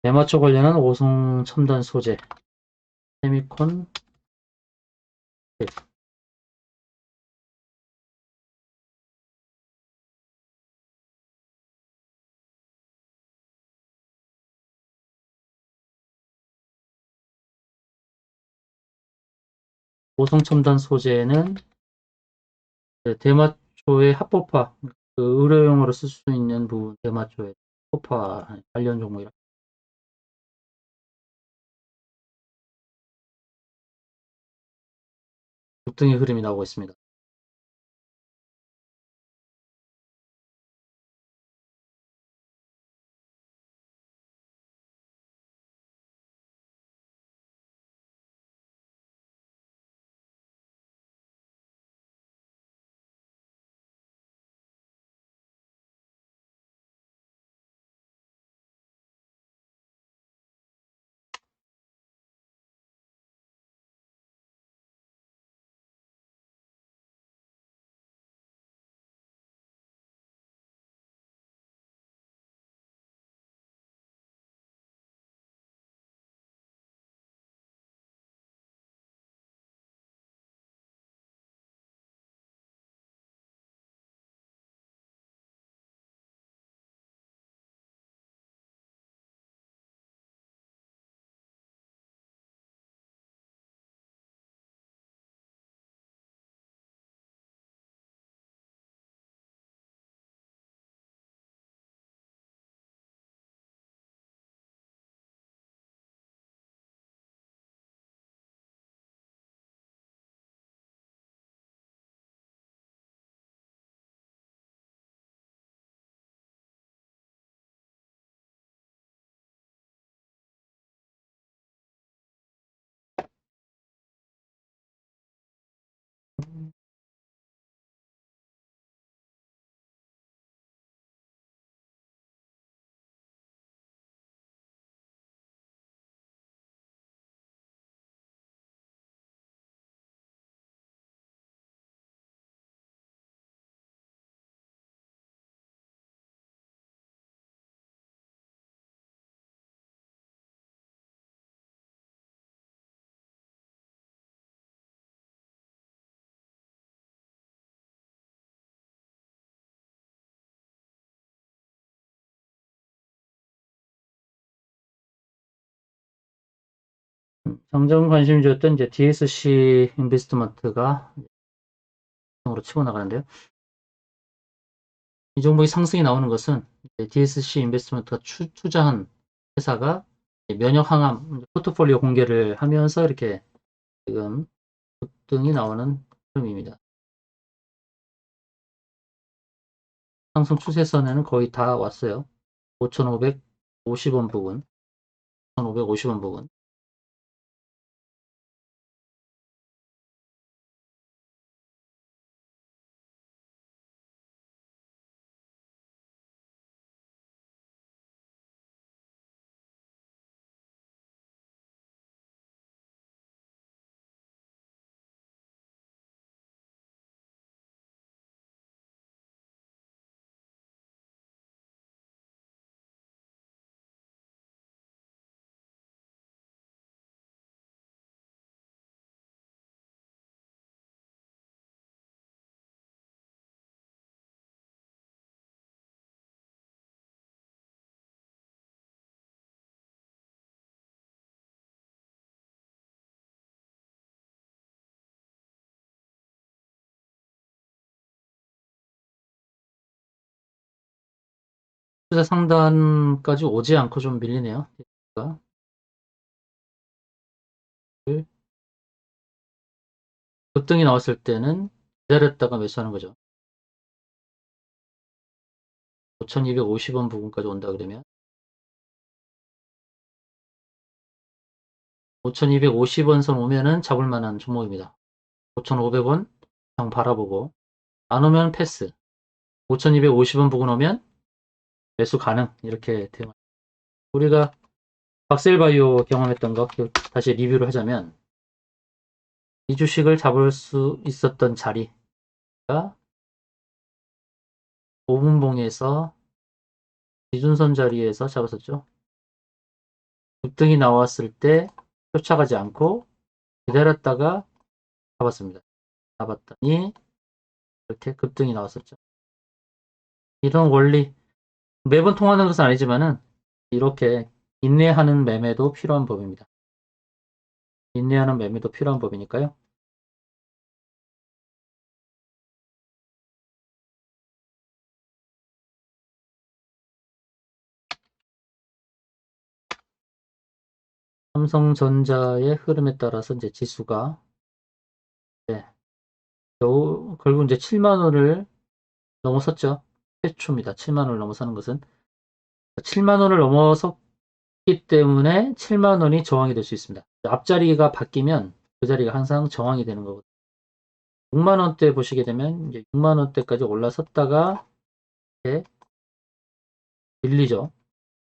대마초 관련한 오송 첨단 소재, 세미콘, 오송 첨단 소재는 대마초의 합법화, 그 의료용으로 쓸 수 있는 부분, 대마초의 합법화 관련 종목이라 급등의 흐름이 나오고 있습니다. 장전 관심주였던 이제 DSC 인베스트먼트가 으로 치고 나가는데요. 이 종목이 상승이 나오는 것은 DSC 인베스트먼트가 투자한 회사가 면역 항암 포트폴리오 공개를 하면서 이렇게 지금 급등이 나오는 흐름입니다. 상승 추세선에는 거의 다 왔어요. 5,550원 부근, 5,550원 부근. 투자 상단까지 오지 않고 좀 밀리네요. 급등이 나왔을 때는 기다렸다가 매수하는 거죠. 5,250원 부근까지 온다 그러면 5,250원 선 오면은 잡을 만한 종목입니다. 5,500원 장 바라보고 안 오면 패스. 5,250원 부근 오면 매수 가능. 이렇게 돼요. 우리가 박셀바이오 경험했던 거 다시 리뷰를 하자면 이 주식을 잡을 수 있었던 자리가 5분봉에서 기준선 자리에서 잡았었죠. 급등이 나왔을 때 쫓아가지 않고 기다렸다가 잡았습니다. 잡았더니 이렇게 급등이 나왔었죠. 이런 원리 매번 통하는 것은 아니지만은 이렇게 인내하는 매매도 필요한 법입니다. 인내하는 매매도 필요한 법이니까요. 삼성전자의 흐름에 따라서 이제 지수가 네, 결국 이제 7만 원을 넘어섰죠. 최초입니다. 7만 원을 넘어서는 것은 7만 원을 넘어섰기 때문에 7만 원이 저항이 될 수 있습니다. 앞자리가 바뀌면 그 자리가 항상 저항이 되는 거거든요. 6만 원대 보시게 되면 이제 6만 원대까지 올라섰다가 이렇게 밀리죠.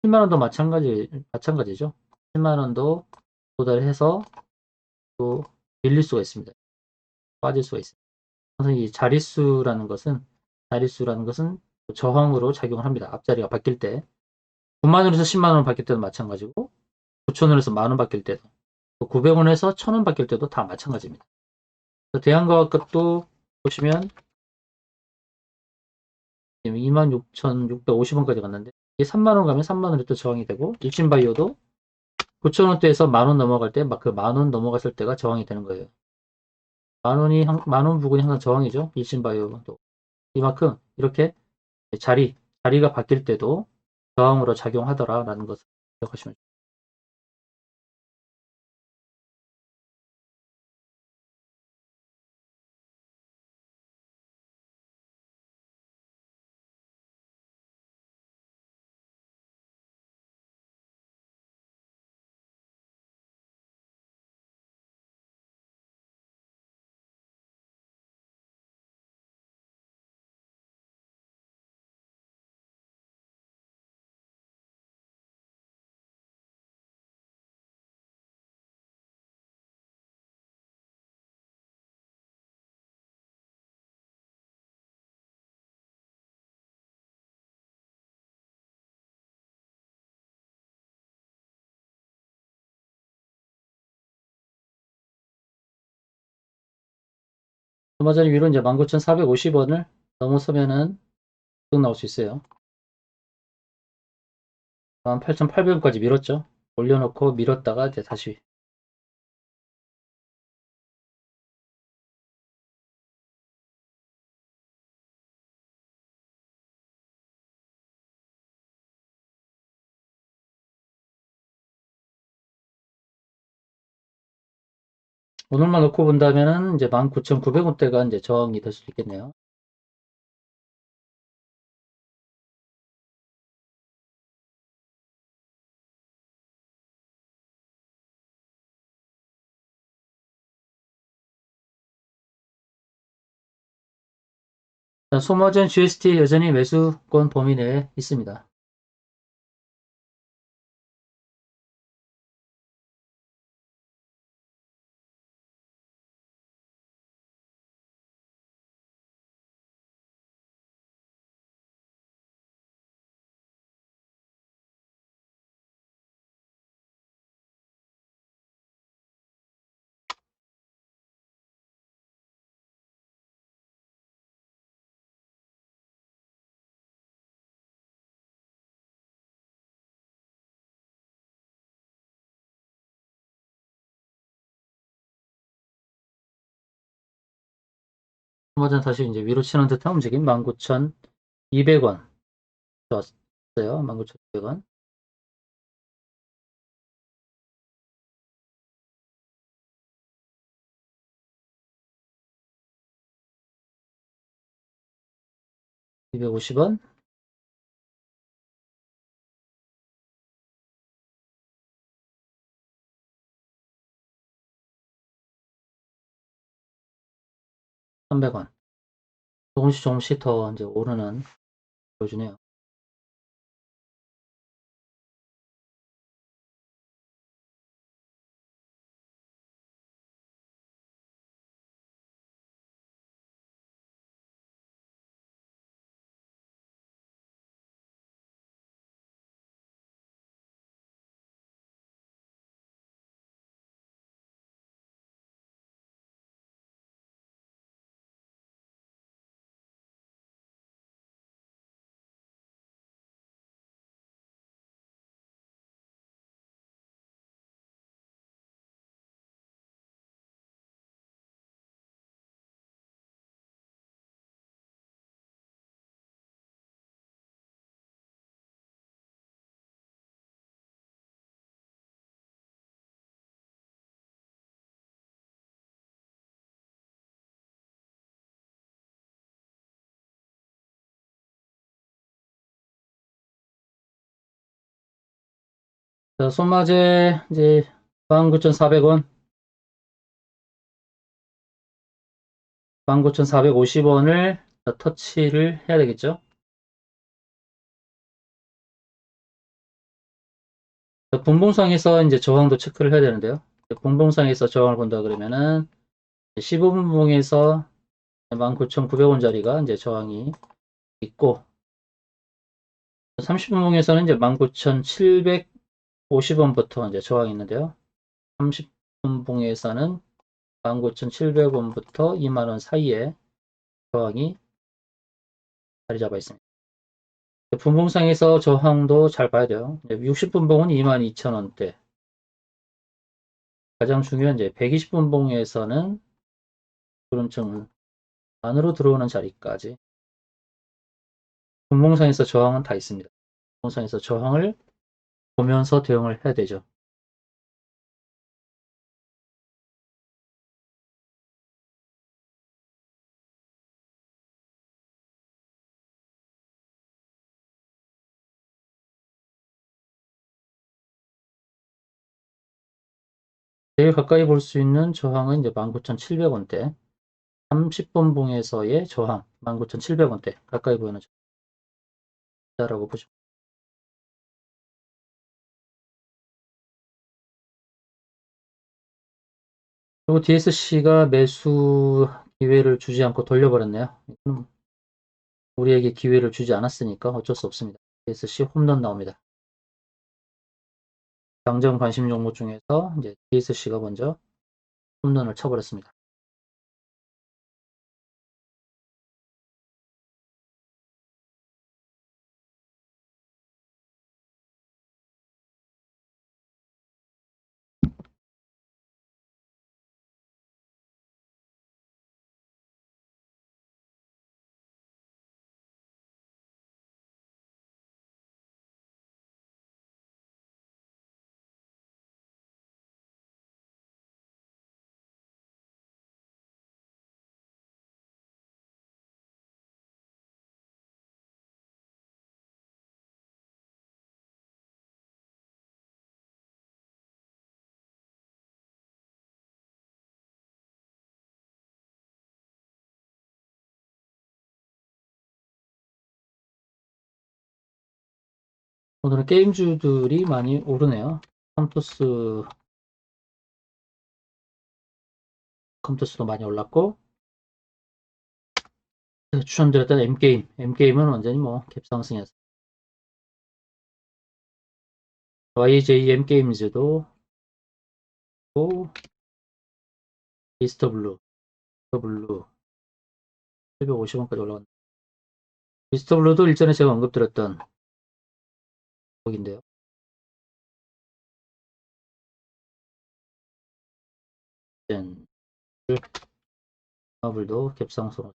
7만 원도 마찬가지죠. 7만 원도 도달해서 또 밀릴 수가 있습니다. 빠질 수가 있습니다. 항상 이 자릿수라는 것은 저항으로 작용을 합니다. 앞자리가 바뀔 때 9만 원에서 10만 원 바뀔 때도 마찬가지고 9천 원에서 만 원 바뀔 때도 900원에서 1000원 바뀔 때도 다 마찬가지입니다. 대한과학급도 보시면 26,650원까지 갔는데 이게 3만 원 가면 3만 원에 또 저항이 되고 일신바이오도 9,000원대에서 만 원 넘어갈 때 막 그 만 원 넘어갔을 때가 저항이 되는 거예요. 만 원 부근이 항상 저항이죠. 일신바이오도 이만큼 이렇게 자리가 바뀔 때도 저항으로 작용하더라라는 것을 기억하시면 됩니다. 얼마 전에 위로 이제 19,450원을 넘어서면은 쭉 나올 수 있어요. 18,800원까지 밀었죠. 올려놓고 밀었다가 이제 다시 오늘만 놓고 본다면은 이제 19,900원대가 이제 저항이 될 수 있겠네요. 소머전 GST 여전히 매수권 범위 내에 있습니다. 소머전 다시 이제 위로 치는 듯한 움직임 19,200원 좋았어요. 19,200원. 250원. 300원. 조금씩 조금씩 더 이제 오르는 보여주네요. 자, 손마제 이제 19,400원, 19,450원을 터치를 해야 되겠죠. 분봉상에서 이제 저항도 체크를 해야 되는데요. 분봉상에서 저항을 본다 그러면은 15분봉에서 19,900원짜리가 이제 저항이 있고 30분봉에서는 이제 19,750원부터 이제 저항이 있는데요. 30분봉에서는 19,700원부터 2만원 사이에 저항이 자리 잡아 있습니다. 분봉상에서 저항도 잘 봐야 돼요. 60분봉은 22,000원대. 가장 중요한 이제 120분봉에서는 구름증 안으로 들어오는 자리까지 분봉상에서 저항은 다 있습니다. 분봉상에서 저항을 보면서 대응을 해야 되죠. 제일 가까이 볼 수 있는 저항은 이제 19,700원대. 30분봉에서의 저항 19,700원대 가까이 보이는 저항이라고 보시면 그리고 DSC가 매수 기회를 주지 않고 돌려버렸네요. 우리에게 기회를 주지 않았으니까 어쩔 수 없습니다. DSC 홈런 나옵니다. 당정 관심 종목 중에서 이제 DSC가 먼저 홈런을 쳐버렸습니다. 오늘은 게임주들이 많이 오르네요. 컴투스도 많이 올랐고, 추천드렸던 M게임은 완전히 뭐 갭상승이었어요. YJM게임즈도 고, 미스터블루 750원까지 올라갔는데, 미스터블루도 일전에 제가 언급드렸던 곡인데요. 마블도 갭상승.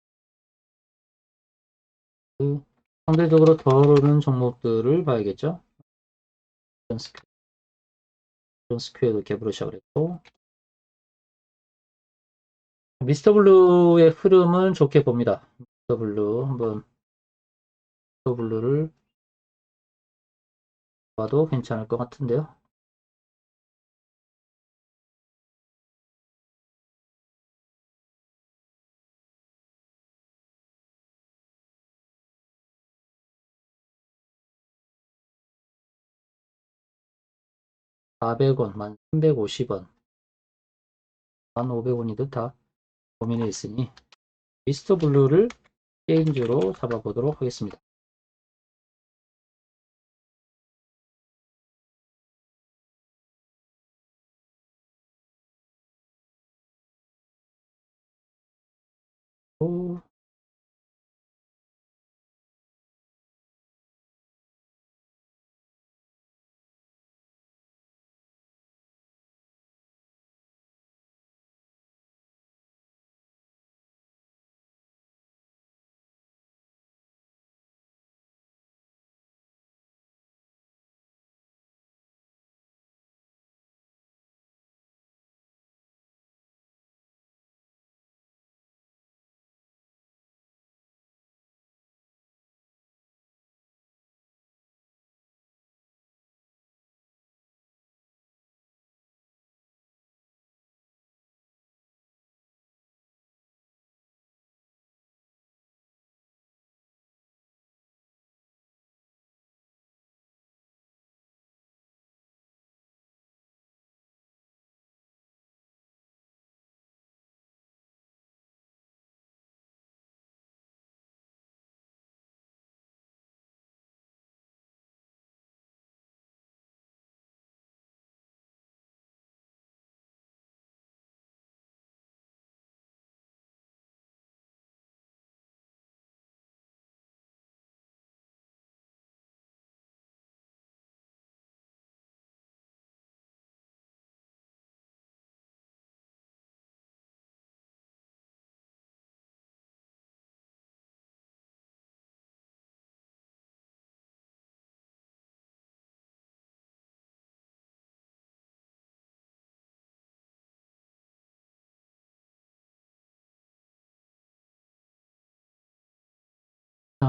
상대적으로 더 오르는 종목들을 봐야겠죠. 스퀘어도 갭으로 시작을 했고, 미스터블루의 흐름은 좋게 봅니다. 미스터블루를 봐도 괜찮을 것 같은데요. (400원) 1350원 1500원이든 다 고민이 있으니 미스터블루를 게임주로 잡아보도록 하겠습니다. 오,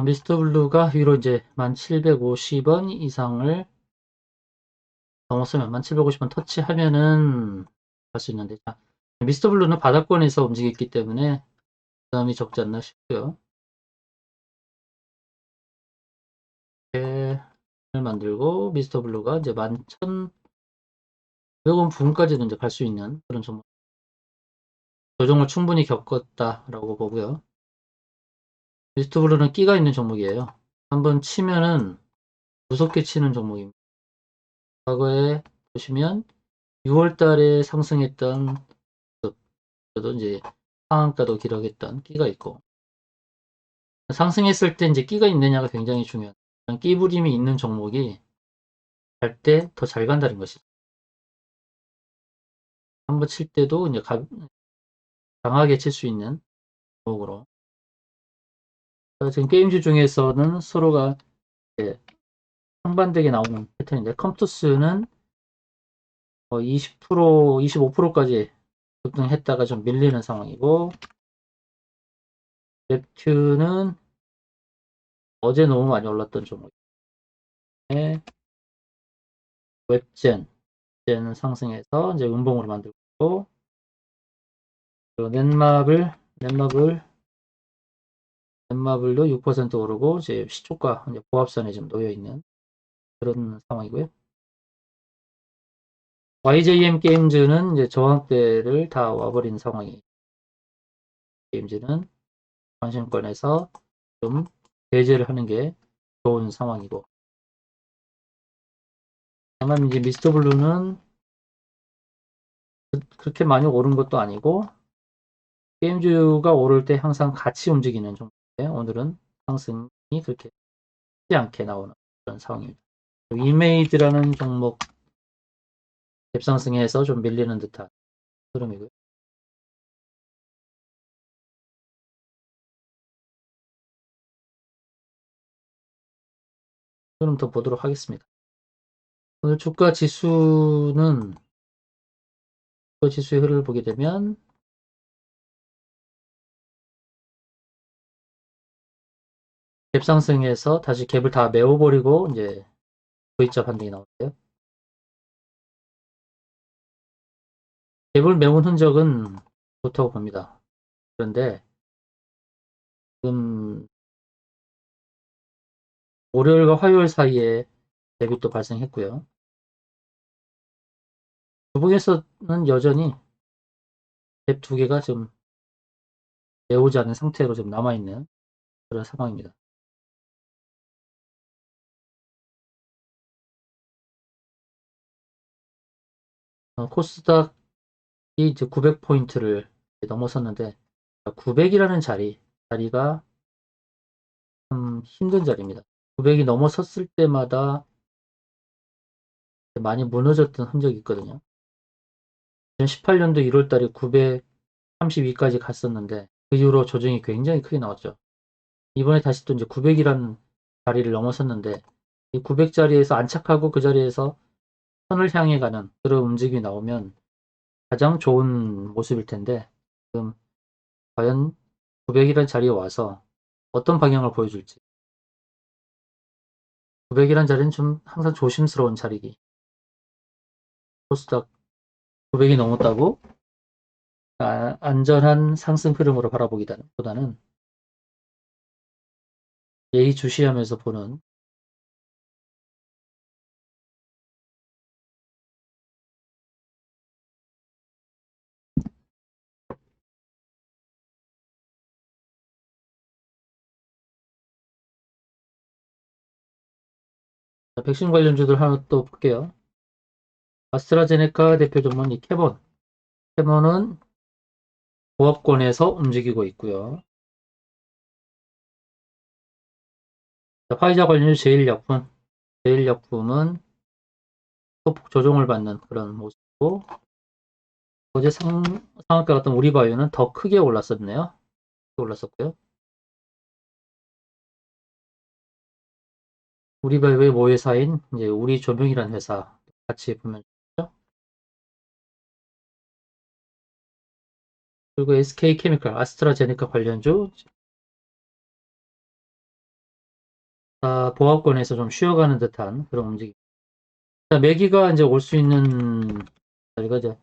미스터블루가 위로 이제 1750원 이상을 넘었으면 1750원 터치하면은 갈 수 있는데, 미스터블루는 바닥권에서 움직였기 때문에 부담이 적지 않나 싶고요. 을 만들고 미스터블루가 이제 11,500원 부근까지도 이제 갈 수 있는 그런 종목. 조정을 충분히 겪었다라고 보고요. 미스터블루는 끼가 있는 종목이에요. 한번 치면은 무섭게 치는 종목입니다. 과거에 보시면 6월 달에 상승했던 저도 이제 상한가도 기록했던 끼가 있고, 상승했을 때 이제 끼가 있느냐가 굉장히 중요한, 끼 부림이 있는 종목이 갈 때 더 잘 간다는 것이죠. 한번 칠 때도 이제 강하게 칠 수 있는 종목으로. 지금 게임주 중에서는 서로가 상반되게 나오는 패턴인데, 컴투스는 20%, 25%까지 급등했다가 좀 밀리는 상황이고, 웹큐는 어제 너무 많이 올랐던 종목에 웹젠은 상승해서 이제 음봉으로 만들고 있고, 그리고 넷마블도 6% 오르고 이제 시초가 이제 보합선에 지금 놓여 있는 그런 상황이고요. YJM 게임즈는 이제 저항대를 다 와버린 상황이. 게임즈는 관심권에서 좀 배제를 하는 게 좋은 상황이고. 다만 이제 미스터 블루는 그렇게 많이 오른 것도 아니고 게임즈가 오를 때 항상 같이 움직이는 종목인데 오늘은 상승이 그렇게 크지 않게 나오는 그런 상황입니다. 이메이드라는 종목 갭상승해서 좀 밀리는 듯한 흐름이고요. 흐름 더 보도록 하겠습니다. 오늘 주가 지수는 지수의 흐름을 보게 되면 갭상승해서 다시 갭을 다 메워버리고 이제 V자 반등이 나오는데요. 갭을 메운 흔적은 좋다고 봅니다. 그런데 지금 월요일과 화요일 사이에 갭이 또 발생했고요. 주봉에서는 여전히 갭 두 개가 좀 메우지 않은 상태로 좀 남아있는 그런 상황입니다. 코스닥이 이제 900포인트를 넘어섰는데 900이라는 자리가 참 힘든 자리입니다. 900이 넘어섰을 때마다 많이 무너졌던 흔적이 있거든요. 2018년도 1월 달에 932까지 갔었는데 그 이후로 조정이 굉장히 크게 나왔죠. 이번에 다시 또 이제 900이라는 자리를 넘어섰는데 이 900자리에서 안착하고 그 자리에서 선을 향해 가는 그런 움직임이 나오면 가장 좋은 모습일 텐데 지금 과연 900이라는 자리에 와서 어떤 방향을 보여줄지 900이라는 자리는 좀 항상 조심스러운 자리기 코스닥 900이 넘었다고 안전한 상승 흐름으로 바라보기보다는 예의주시하면서 보는 백신 관련주들 하나 또 볼게요. 아스트라제네카 대표 종목 이 캐본. 캐본은 보합권에서 움직이고 있고요. 화이자 관련주 제일약품. 제일약품은 소폭 조정을 받는 그런 모습이고 어제 상한가 같은 우리바이오는 더 크게 올랐었네요. 올랐었고요. 우리바이오의 모회사인 이제 우리조명이라는 회사 같이 보면 좋죠. 그리고 SK케미칼, 아스트라제네카 관련주 보합권에서 좀 쉬어가는 듯한 그런 움직임. 매기가 이제 올 수 있는 자리가 이제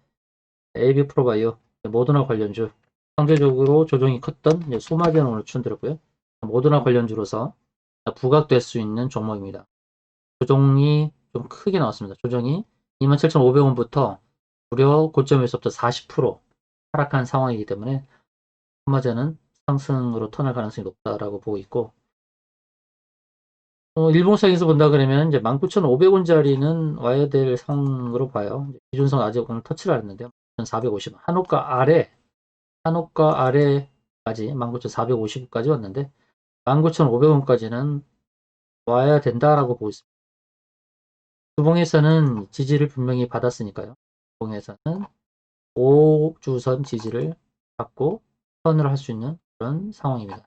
AB프로바이오, 모더나 관련주 상대적으로 조정이 컸던 이제 소마디는 오늘 추천드렸고요. 모더나 관련주로서 부각될 수 있는 종목입니다. 조정이 좀 크게 나왔습니다. 조정이 27,500원부터 무려 고점에서부터 40% 하락한 상황이기 때문에 소마제는 상승으로 턴할 가능성이 높다라고 보고 있고 일봉상에서 본다 그러면 이제 19,500원짜리는 와야 될 상으로 봐요. 기준선 아직 오늘 터치를 안 했는데요. 1,450원. 한옥가 아래까지 19,450원까지 왔는데 19,500원까지는 와야 된다라고 보고 있습니다. 주봉에서는 지지를 분명히 받았으니까요. 주봉에서는 5주선 지지를 받고 선을 할 수 있는 그런 상황입니다.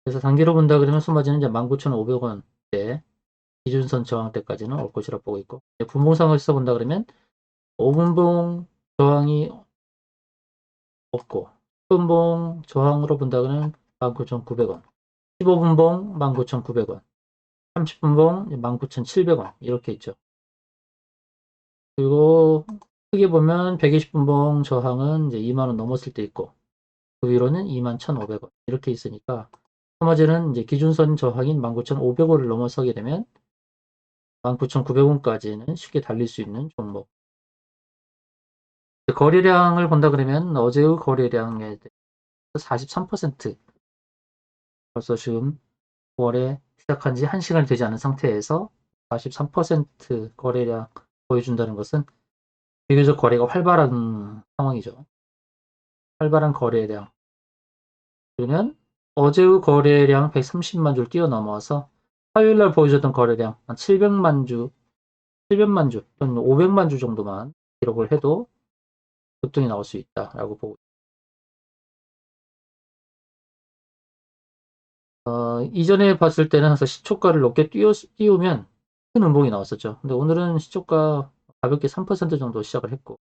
그래서 단기로 본다 그러면 소마지는 이제 19,500원대 기준선 저항대까지는 올 것이라 보고 있고 분봉상에서 본다 그러면 5분봉 저항이 없고 10분봉 저항으로 본다 그러면 19,900원 15분봉 19,900원 30분봉 19,700원 이렇게 있죠. 그리고 크게 보면 120분봉 저항은 이제 2만원 넘었을 때 있고 그 위로는 21,500원 이렇게 있으니까 소마제는 이제 기준선 저항인 19,500원을 넘어서게 되면 19,900원까지는 쉽게 달릴 수 있는 종목. 거래량을 본다 그러면 어제의 거래량에 43% 벌써 지금 9월에 시작한 지 1시간이 되지 않은 상태에서 43% 거래량 보여준다는 것은 비교적 거래가 활발한 상황이죠. 활발한 거래량. 그러면 어제의 거래량 130만 주를 뛰어넘어서 화요일날 보여줬던 거래량 한 700만 주, 700만 주, 또는 500만 주 정도만 기록을 해도 급등이 나올 수 있다라고 보고 이전에 봤을 때는 항상 시초가를 높게 띄우면 큰 음봉이 나왔었죠. 근데 오늘은 시초가 가볍게 3% 정도 시작을 했고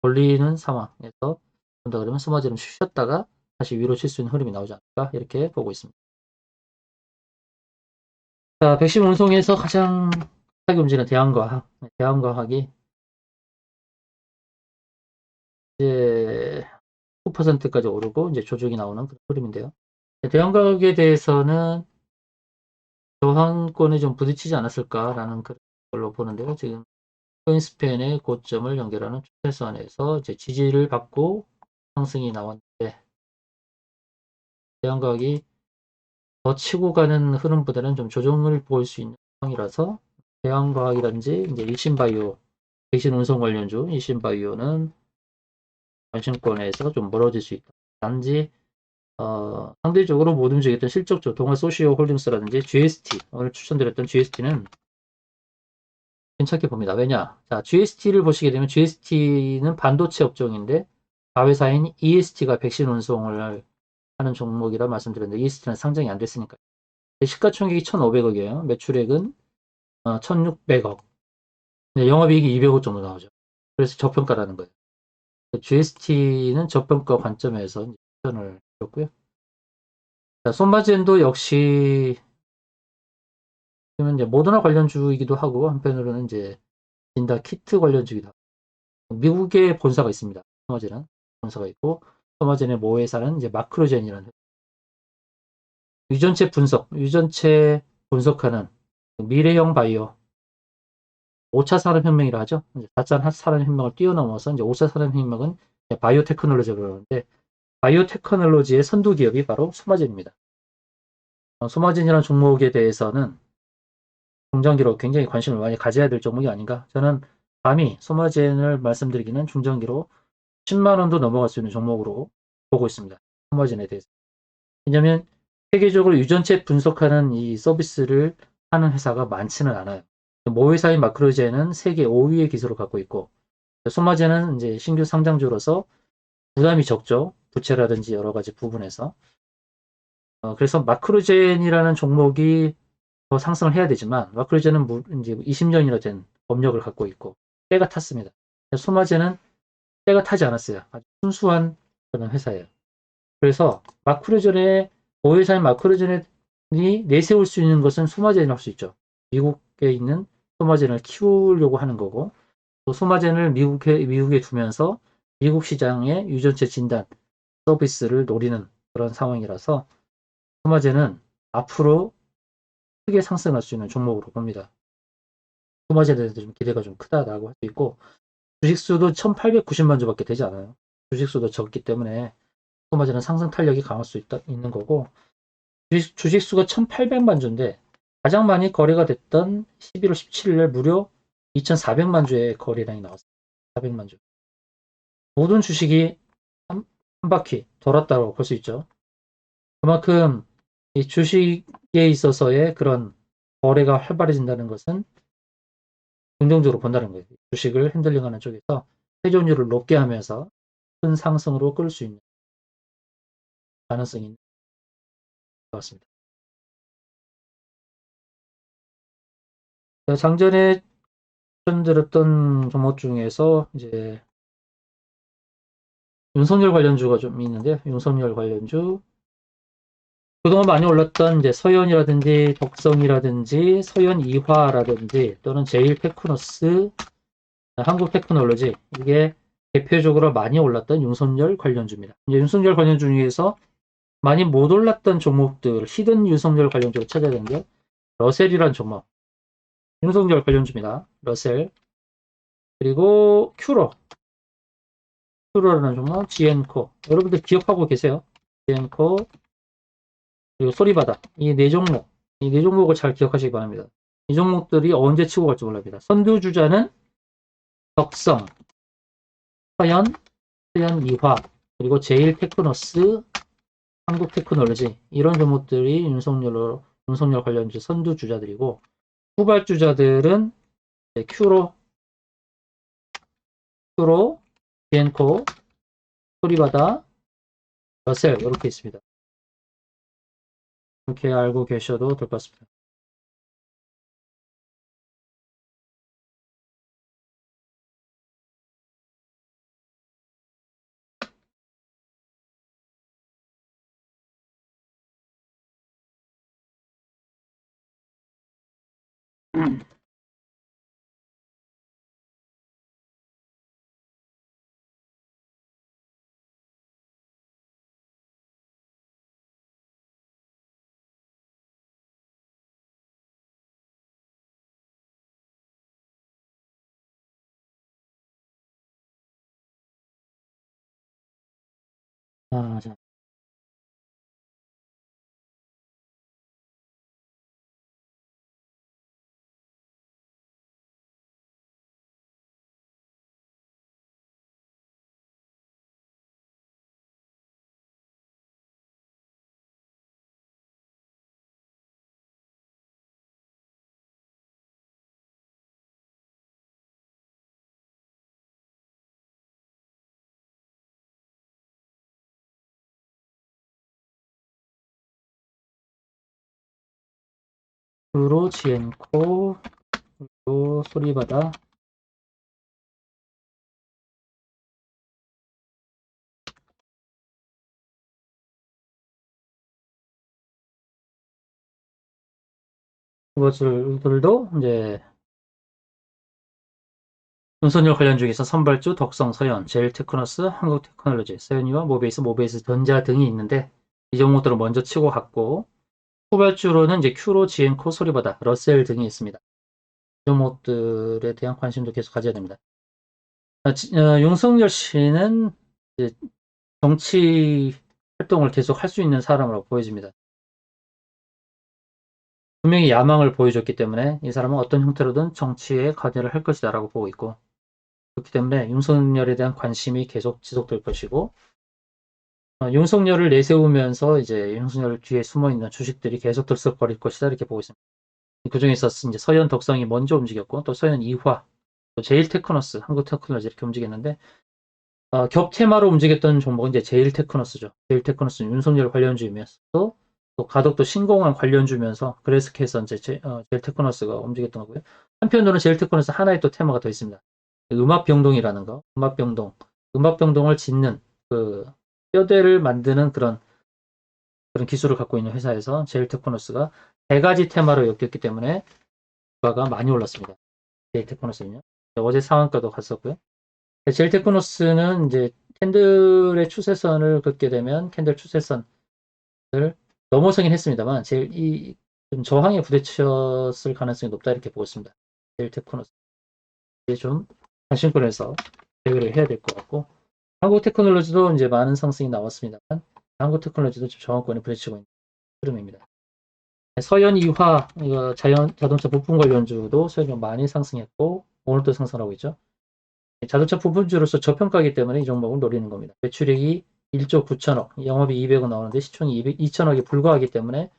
걸리는 상황에서 본다 그러면 스마트는 쉬었다가 다시 위로 칠 수 있는 흐름이 나오지 않을까 이렇게 보고 있습니다. 자, 백신 운송에서 가장 크게 움직이는 대한과학. 대한과학이 이제 9%까지 오르고 이제 조정이 나오는 그런 흐름인데요. 대한과학에 대해서는 저항권에 좀 부딪히지 않았을까라는 걸로 보는데요. 지금 코인스팬의 고점을 연결하는 추세선에서 이제 지지를 받고 상승이 나왔는데 대한과학이 더 치고 가는 흐름보다는 좀 조정을 보일 수 있는 상황이라서 대한과학이라든지 이제 일신바이오, 백신 운송 관련주 일신바이오는 관심권에서 좀 멀어질 수 있다. 단지 상대적으로 못 움직였던 실적주 동아소시오홀딩스라든지 GST 오늘 추천드렸던 GST는 괜찮게 봅니다. 왜냐? 자, GST를 보시게 되면 GST는 반도체 업종인데 자회사인 EST가 백신 운송을 하는 종목이라 말씀드렸는데 EST는 상장이 안 됐으니까 시가총액이 1,500억이에요. 매출액은 1,600억. 영업이익이 200억 정도 나오죠. 그래서 저평가라는 거예요. GST는 저평가 관점에서 추천을 드렸고요. 자, 손바젠도 역시 이제 모더나 관련주이기도 하고 한편으로는 이제 진다 키트 관련주이기도 하고 미국에 본사가 있습니다. 소마젠은 본사가 있고 소마젠의 모회사는 이제 마크로젠이라는 유전체 분석하는 미래형 바이오 5차 산업혁명이라 하죠. 이제 4차 산업혁명을 뛰어넘어서 이제 5차 산업혁명은 바이오 테크놀로지라고 그러는데 바이오 테크놀로지의 선두 기업이 바로 소마젠입니다. 소마젠이라는 종목에 대해서는 중장기로 굉장히 관심을 많이 가져야 될 종목이 아닌가. 저는 감히 소마젠을 말씀드리기는 중장기로 10만 원도 넘어갈 수 있는 종목으로 보고 있습니다. 소마젠에 대해서. 왜냐하면 세계적으로 유전체 분석하는 이 서비스를 하는 회사가 많지는 않아요. 모회사인 마크로젠은 세계 5위의 기술을 갖고 있고 소마젠은 이제 신규 상장주로서 부담이 적죠. 부채라든지 여러 가지 부분에서. 그래서 마크로젠이라는 종목이 더 상승을 해야 되지만 마크로젠은 이제 20년이나 된 법력을 갖고 있고 때가 탔습니다. 소마젠은 때가 타지 않았어요. 아주 순수한 그런 회사예요. 그래서 마크로젠의 모회사인 마크로젠이 내세울 수 있는 것은 소마젠이 할 수 있죠. 미국에 있는 소마젠을 키우려고 하는 거고 또 소마젠을 미국에 두면서 미국 시장의 유전체 진단 서비스를 노리는 그런 상황이라서 소마젠은 앞으로 크게 상승할 수 있는 종목으로 봅니다. 소마젠에 대해서 좀 기대가 좀 크다라고 할 수 있고 주식수도 1890만 주밖에 되지 않아요. 주식수도 적기 때문에 소마젠은 상승 탄력이 강할 수 있는 거고 주식수가 1800만 주인데 가장 많이 거래가 됐던 11월 17일 무려 2400만 주의 거래량이 나왔습니다. 400만 주. 모든 주식이 한 바퀴 돌았다고 볼 수 있죠. 그만큼 이 주식에 있어서의 그런 거래가 활발해진다는 것은 긍정적으로 본다는 거예요. 주식을 핸들링하는 쪽에서 회전율을 높게 하면서 큰 상승으로 끌 수 있는 가능성이 있는 것 같습니다. 장전에 추천드렸던 종목 중에서 이제 윤석열 관련주가 좀 있는데요. 윤석열 관련주 그동안 많이 올랐던 이제 서현이라든지 덕성이라든지 서현2화라든지 또는 제일테크노스, 한국테크놀로지 이게 대표적으로 많이 올랐던 윤석열 관련주입니다. 이제 윤석열 관련주 중에서 많이 못 올랐던 종목들 히든 윤석열 관련주를 찾아야 되는데 러셀이라는 종목 윤석열 관련주입니다. 러셀. 그리고 큐로라는 종목, 지엔코. 여러분들 기억하고 계세요? 지엔코, 그리고 소리바다. 이 네 종목을 잘 기억하시기 바랍니다. 이 종목들이 언제 치고 갈지 몰랍니다. 선두주자는 덕성, 서현, 서현이화, 그리고 제일테크노스, 한국테크놀로지. 이런 종목들이 윤석열 관련주 선두주자들이고, 후발주자들은 큐로, 비엔코, 소리바다, 러셀 이렇게 있습니다. 이렇게 알고 계셔도 될 것 같습니다. 자, 큐로, 지엔코, 그리고 소리바다, 이것들도 이제 윤석열 관련 중에서 선발주, 덕성, 서현, 제일테크노스, 한국테크놀로지, 서현이와 모베이스 전자 등이 있는데 이 종목들은 먼저 치고 갔고 후발주로는 이제 큐로, 지엔코, 소리바다, 러셀 등이 있습니다. 이 종목들에 대한 관심도 계속 가져야 됩니다. 윤석열 씨는 이제 정치 활동을 계속 할 수 있는 사람으로 보여집니다. 분명히 야망을 보여줬기 때문에 이 사람은 어떤 형태로든 정치에 관여를 할 것이다 라고 보고 있고 그렇기 때문에 윤석열에 대한 관심이 계속 지속될 것이고 윤석열을 내세우면서 이제 윤석열 뒤에 숨어있는 주식들이 계속 들썩거릴 것이다 이렇게 보고 있습니다. 그 중에서 이제 서현 덕성이 먼저 움직였고 또 서현 이화, 또 제일테크노스, 한국테크놀로지 이렇게 움직였는데 겹 테마로 움직였던 종목은 이제 제일테크노스죠. 제일테크노스는 윤석열 관련주이면서 또 가덕도 신공항 관련주면서 그래서 이제 제일테크노스가 움직였던 거고요. 한편으로는 제일테크노스 하나의 또 테마가 더 있습니다. 음압병동이라는 거, 음압병동을 짓는 그 뼈대를 만드는 그런 기술을 갖고 있는 회사에서 제일테크노스가 세 가지 테마로 엮였기 때문에 주가가 많이 올랐습니다. 제일테크노스는요. 어제 상한가도 갔었고요. 제일테크노스는 이제 캔들의 추세선을 긋게 되면 캔들 추세선을 넘어서긴 했습니다만 제일 좀 저항에 부딪혔을 가능성이 높다 이렇게 보고 있습니다. 제일테크노스 이제 좀 관심권에서 대응을 해야 될 것 같고 한국테크놀로지도 이제 많은 상승이 나왔습니다만 한국테크놀로지도 지금 저항권에 부딪히고 있는 흐름입니다. 서현이화 자동차 부품 관련주도 서현이 많이 상승했고 오늘도 상승하고 있죠. 자동차 부품주로서 저평가이기 때문에 이 종목을 노리는 겁니다. 매출액이 1조 9천억, 영업이 200억 나오는데 시총이 2천억에 불과하기 때문에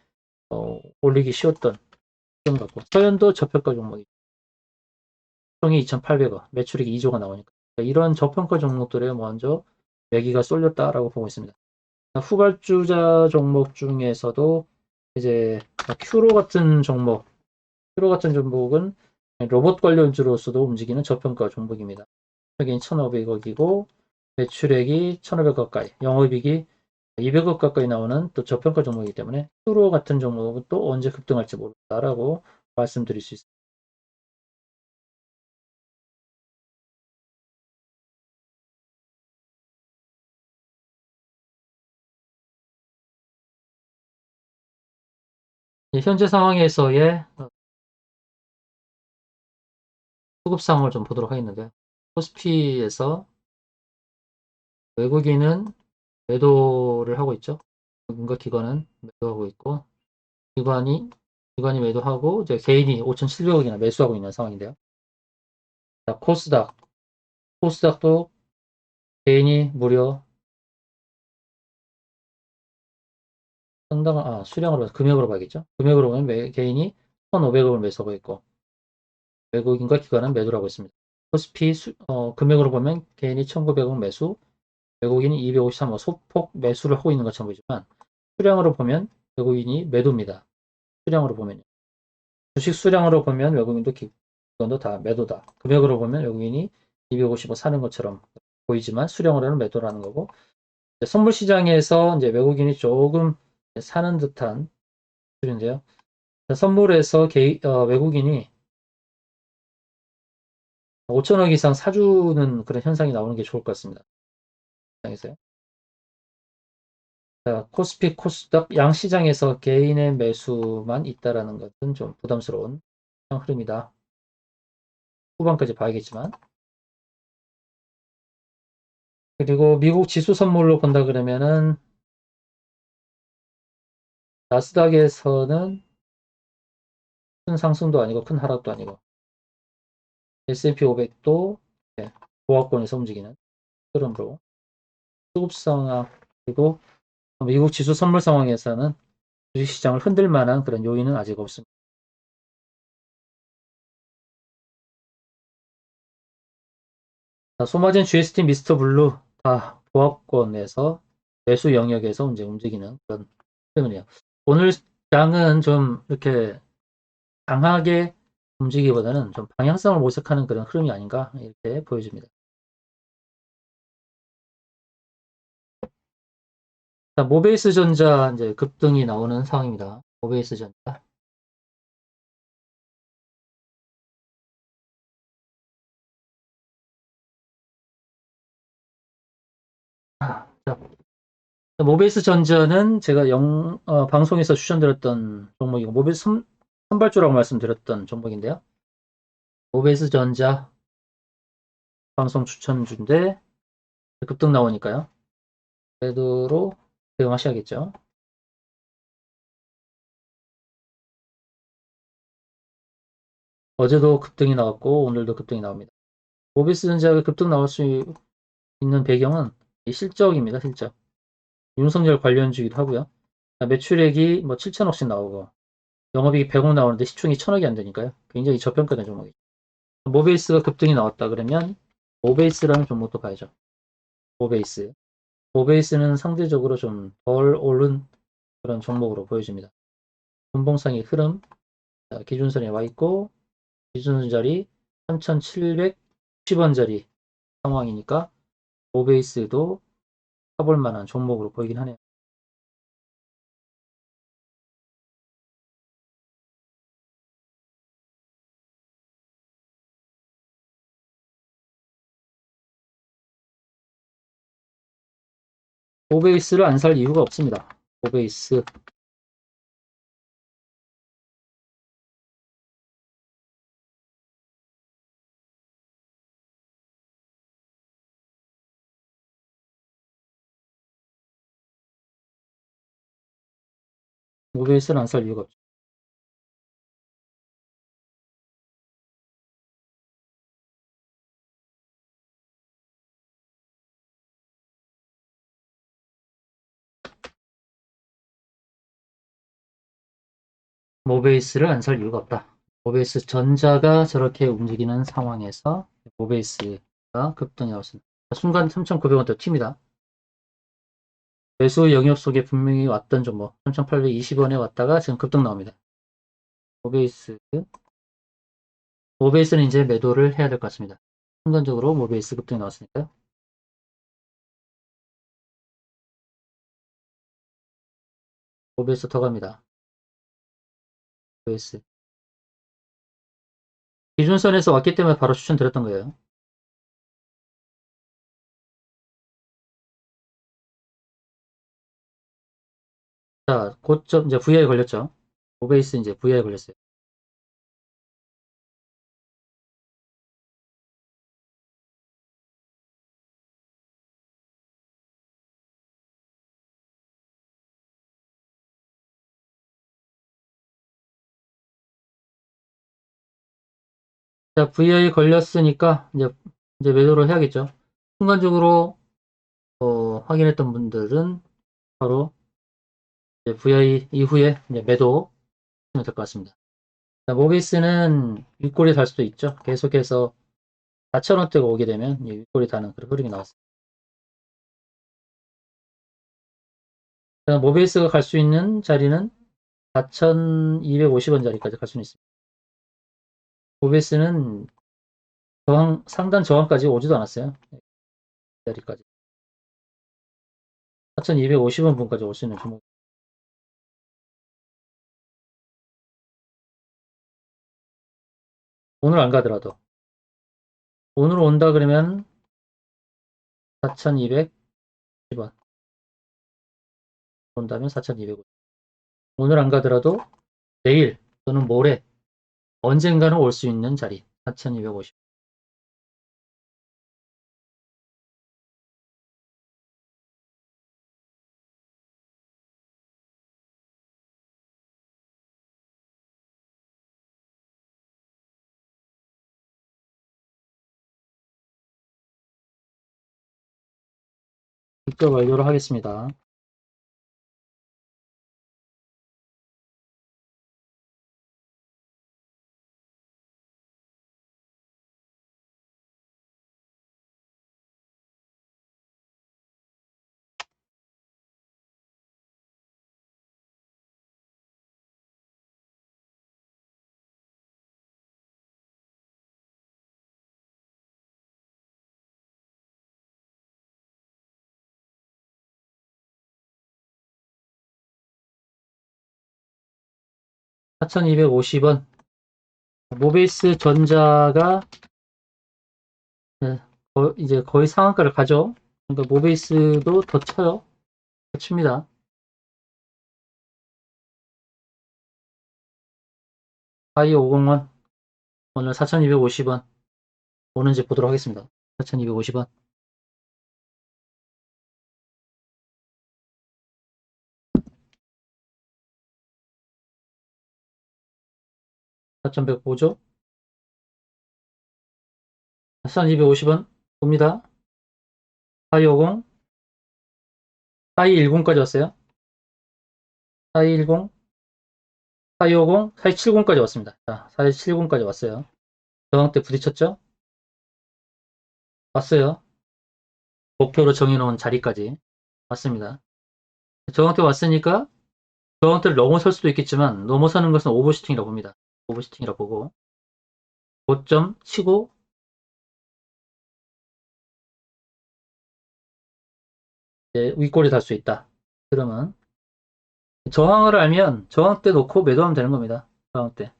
올리기 쉬웠던 점 같고 서현도 저평가 종목이죠. 시총이 2,800억, 매출액이 2조가 나오니까 이런 저평가 종목들에 먼저 매기가 쏠렸다라고 보고 있습니다. 후발주자 종목 중에서도 이제 큐로 같은 종목은 로봇 관련주로서도 움직이는 저평가 종목입니다. 가격이 1,500억이고 매출액이 1,500억 가까이, 영업이익이 200억 가까이 나오는 또 저평가 종목이기 때문에 큐로 같은 종목은 또 언제 급등할지 모른다라고 말씀드릴 수 있습니다. 현재 상황에서의 수급 상황을 좀 보도록 하겠는데, 코스피에서 외국인은 매도를 하고 있죠. 외국인과 기관은 매도하고 있고, 기관이 매도하고, 이제 개인이 5,700억이나 매수하고 있는 상황인데요. 자, 코스닥도 개인이 무려 상당한, 수량으로 봐서 금액으로 봐야겠죠. 금액으로 보면 개인이 1,500억을 매수하고 있고, 외국인과 기관은 매도를 하고 있습니다. 코스피 금액으로 보면 개인이 1,900억 매수, 외국인이 253억 소폭 매수를 하고 있는 것처럼 보이지만, 수량으로 보면 외국인이 매도입니다. 수량으로 보면 주식 수량으로 보면 외국인도 기관도 다 매도다. 금액으로 보면 외국인이 255 사는 것처럼 보이지만 수량으로는 매도라는 거고, 선물 시장에서 이제 외국인이 조금 사는 듯한 수준인데요. 선물에서 외국인이 5천억 이상 사주는 그런 현상이 나오는 게 좋을 것 같습니다. 시장에서요. 자, 코스피, 코스닥 양 시장에서 개인의 매수만 있다라는 것은 좀 부담스러운 흐름이다. 후반까지 봐야겠지만. 그리고 미국 지수 선물로 본다 그러면은 나스닥에서는 큰 상승도 아니고 큰 하락도 아니고 S&P 500도 보합권에서 움직이는 흐름으로 수급 상황 그리고 미국 지수 선물 상황에서는 주식시장을 흔들 만한 그런 요인은 아직 없습니다. 자, 소마진 GST 미스터 블루 다 보합권에서 매수 영역에서 이제 움직이는 그런 흐름이에요. 오늘 장은 좀 이렇게 강하게 움직이기보다는 좀 방향성을 모색하는 그런 흐름이 아닌가 이렇게 보여집니다. 자, 모베이스 전자 이제 급등이 나오는 상황입니다. 모베이스 전자. 자, 모베이스 전자는 제가 방송에서 추천드렸던 종목이고, 모베이스 선발주라고 말씀드렸던 종목인데요. 모베이스 전자 방송 추천주인데, 급등 나오니까요. 매도로 대응하셔야겠죠. 어제도 급등이 나왔고, 오늘도 급등이 나옵니다. 모베이스 전자가 급등 나올 수 있는 배경은 실적입니다, 실적. 윤석열 관련주기도 하고요. 매출액이 뭐 7천억씩 나오고, 영업이익이 100억 나오는데 시총이 1000억이 안 되니까요. 굉장히 저평가된 종목이죠. 모베이스가 급등이 나왔다 그러면 모베이스라는 종목도 봐야죠. 모베이스. 모베이스는 상대적으로 좀 덜 오른 그런 종목으로 보여집니다. 분봉상의 흐름, 기준선에 와 있고 기준선 자리 3,710원짜리 상황이니까 모베이스도 사볼 만한 종목으로 보이긴 하네요. 모베이스를 안 살 이유가 없습니다. 모베이스 모베이스를 안 살 이유가 없죠. 모베이스를 안 살 이유가 없다. 모베이스 전자가 저렇게 움직이는 상황에서 모베이스가 급등이 나왔습니다. 순간 3,900원대 튑니다. 매수 영역 속에 분명히 왔던 종목 3,820원에 왔다가 지금 급등 나옵니다. 모베이스 모베이스는 이제 매도를 해야 될 것 같습니다. 순간적으로 모베이스 급등이 나왔으니까요. 모베이스 더 갑니다. 모베이스 기준선에서 왔기 때문에 바로 추천드렸던 거예요. 자, 고점 이제 VI 걸렸죠. 모베이스 이제 VI 걸렸어요. 자, VI 걸렸으니까 이제 매도를 해야겠죠. 순간적으로 확인했던 분들은 바로 이제 VI 이후에 이제 매도 하면 될 것 같습니다. 자, 모비스는 윗골이 달 수도 있죠. 계속해서 4,000원대가 오게 되면 윗골이 다는 그런 흐름이 나왔습니다. 모비스가 갈 수 있는 자리는 4,250원짜리까지 갈 수는 있습니다. 모비스는 상단 저항까지 오지도 않았어요. 이 자리까지. 4,250원 분까지 올 수 있는 종목. 오늘 안 가더라도. 오늘 온다 그러면 4,210원. 온다면 4,250원. 오늘 안 가더라도 내일 또는 모레 언젠가는 올 수 있는 자리. 4,250원. 직접 완료를 하겠습니다. (4,250원) 모베이스 전자가 이제 거의 상한가를 가죠. 그러니까 모베이스도 더 쳐요. 더 칩니다. 하이 501 오늘 4,250원 오는지 보도록 하겠습니다. 4,250원. 4,105죠. 4,250원 봅니다. 하이 50, 하이 10까지 왔어요. 하이 10, 하이 50, 하이 70까지 왔습니다. 자, 하이 70까지 왔어요. 저항대 부딪혔죠? 왔어요. 목표로 정해놓은 자리까지 왔습니다. 저항대 왔으니까 저항대를 넘어설 수도 있겠지만 넘어서는 것은 오버슈팅이라고 봅니다. 오버슈팅이라고 보고 고점 치고 이제 윗골이 달 수 있다. 그러면 저항을 알면 저항대 놓고 매도하면 되는 겁니다. 저항대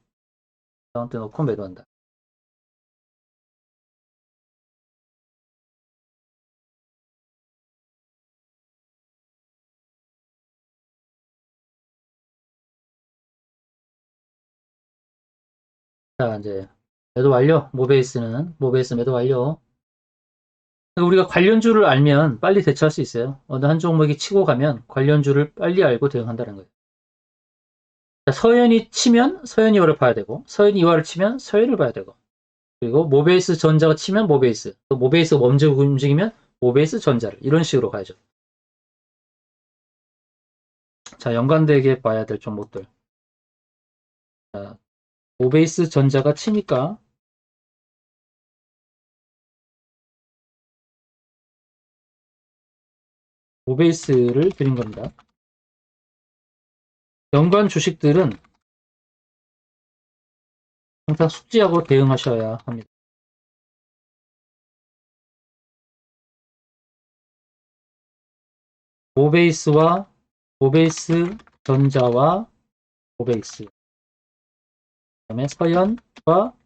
놓고 매도한다. 자, 이제 매도 완료. 모베이스 매도 완료. 우리가 관련주를 알면 빨리 대처할 수 있어요. 어느 한 종목이 치고 가면 관련주를 빨리 알고 대응한다는 거예요. 자, 서현이 치면 서현이화를 봐야 되고, 서현이화를 치면 서현을 봐야 되고, 그리고 모베이스 전자가 치면 모베이스, 또 모베이스가 먼저 움직이면 모베이스 전자를 이런 식으로 가야죠. 자, 연관되게 봐야 될 종목들. 자, 모베이스 전자가 치니까 모베이스를 드린 겁니다. 연관 주식들은 항상 숙지하고 대응하셔야 합니다. 모베이스와 모베이스 전자와 모베이스, 그다음에 서현과